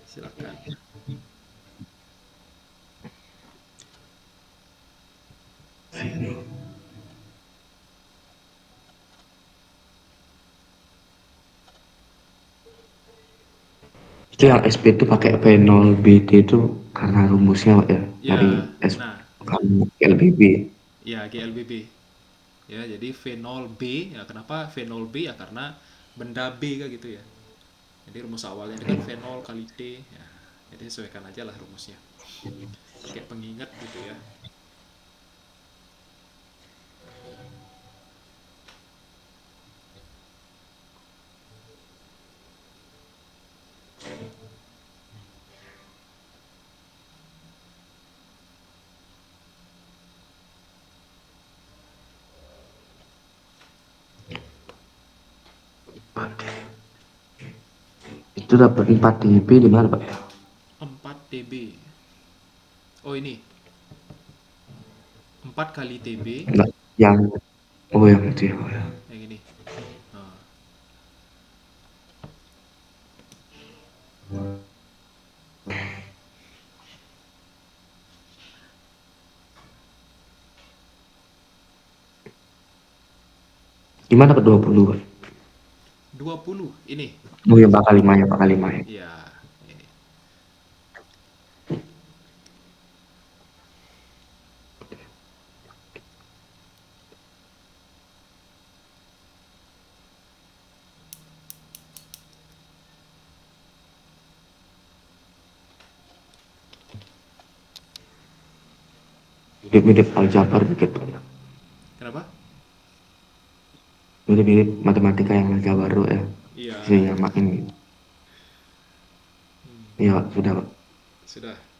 silakan. Itu yang SP itu pakai V0BT itu karena rumusnya Pak ya, dari Ya, S nah, kamu LBB. ya GLBB. Ya, jadi V0B, ya kenapa V0B ya karena benda B kayak gitu ya. Jadi rumus awalnya itu kan V0 kali T, ya. Jadi sesuaikan aja lah rumusnya. Pakai pengingat gitu ya. Itu dapat 4 dB di mana Pak ya? 4 dB. Oh ini, 4 kali TB Enggak, yang oh yang itu ya. Oh, ya. yang ini. Nah, Gimana Pak 20 Pak? 20 ini. Oh yang bakal 5 ya, bakal 5 ya. Ya, ini. Mirip-mirip aljabar dikit Pak ya. Kenapa? Mirip-mirip matematika yang aljabar ya. Iya. Sehingga makin Hmm, ya Pak, sudah Pak. sudah.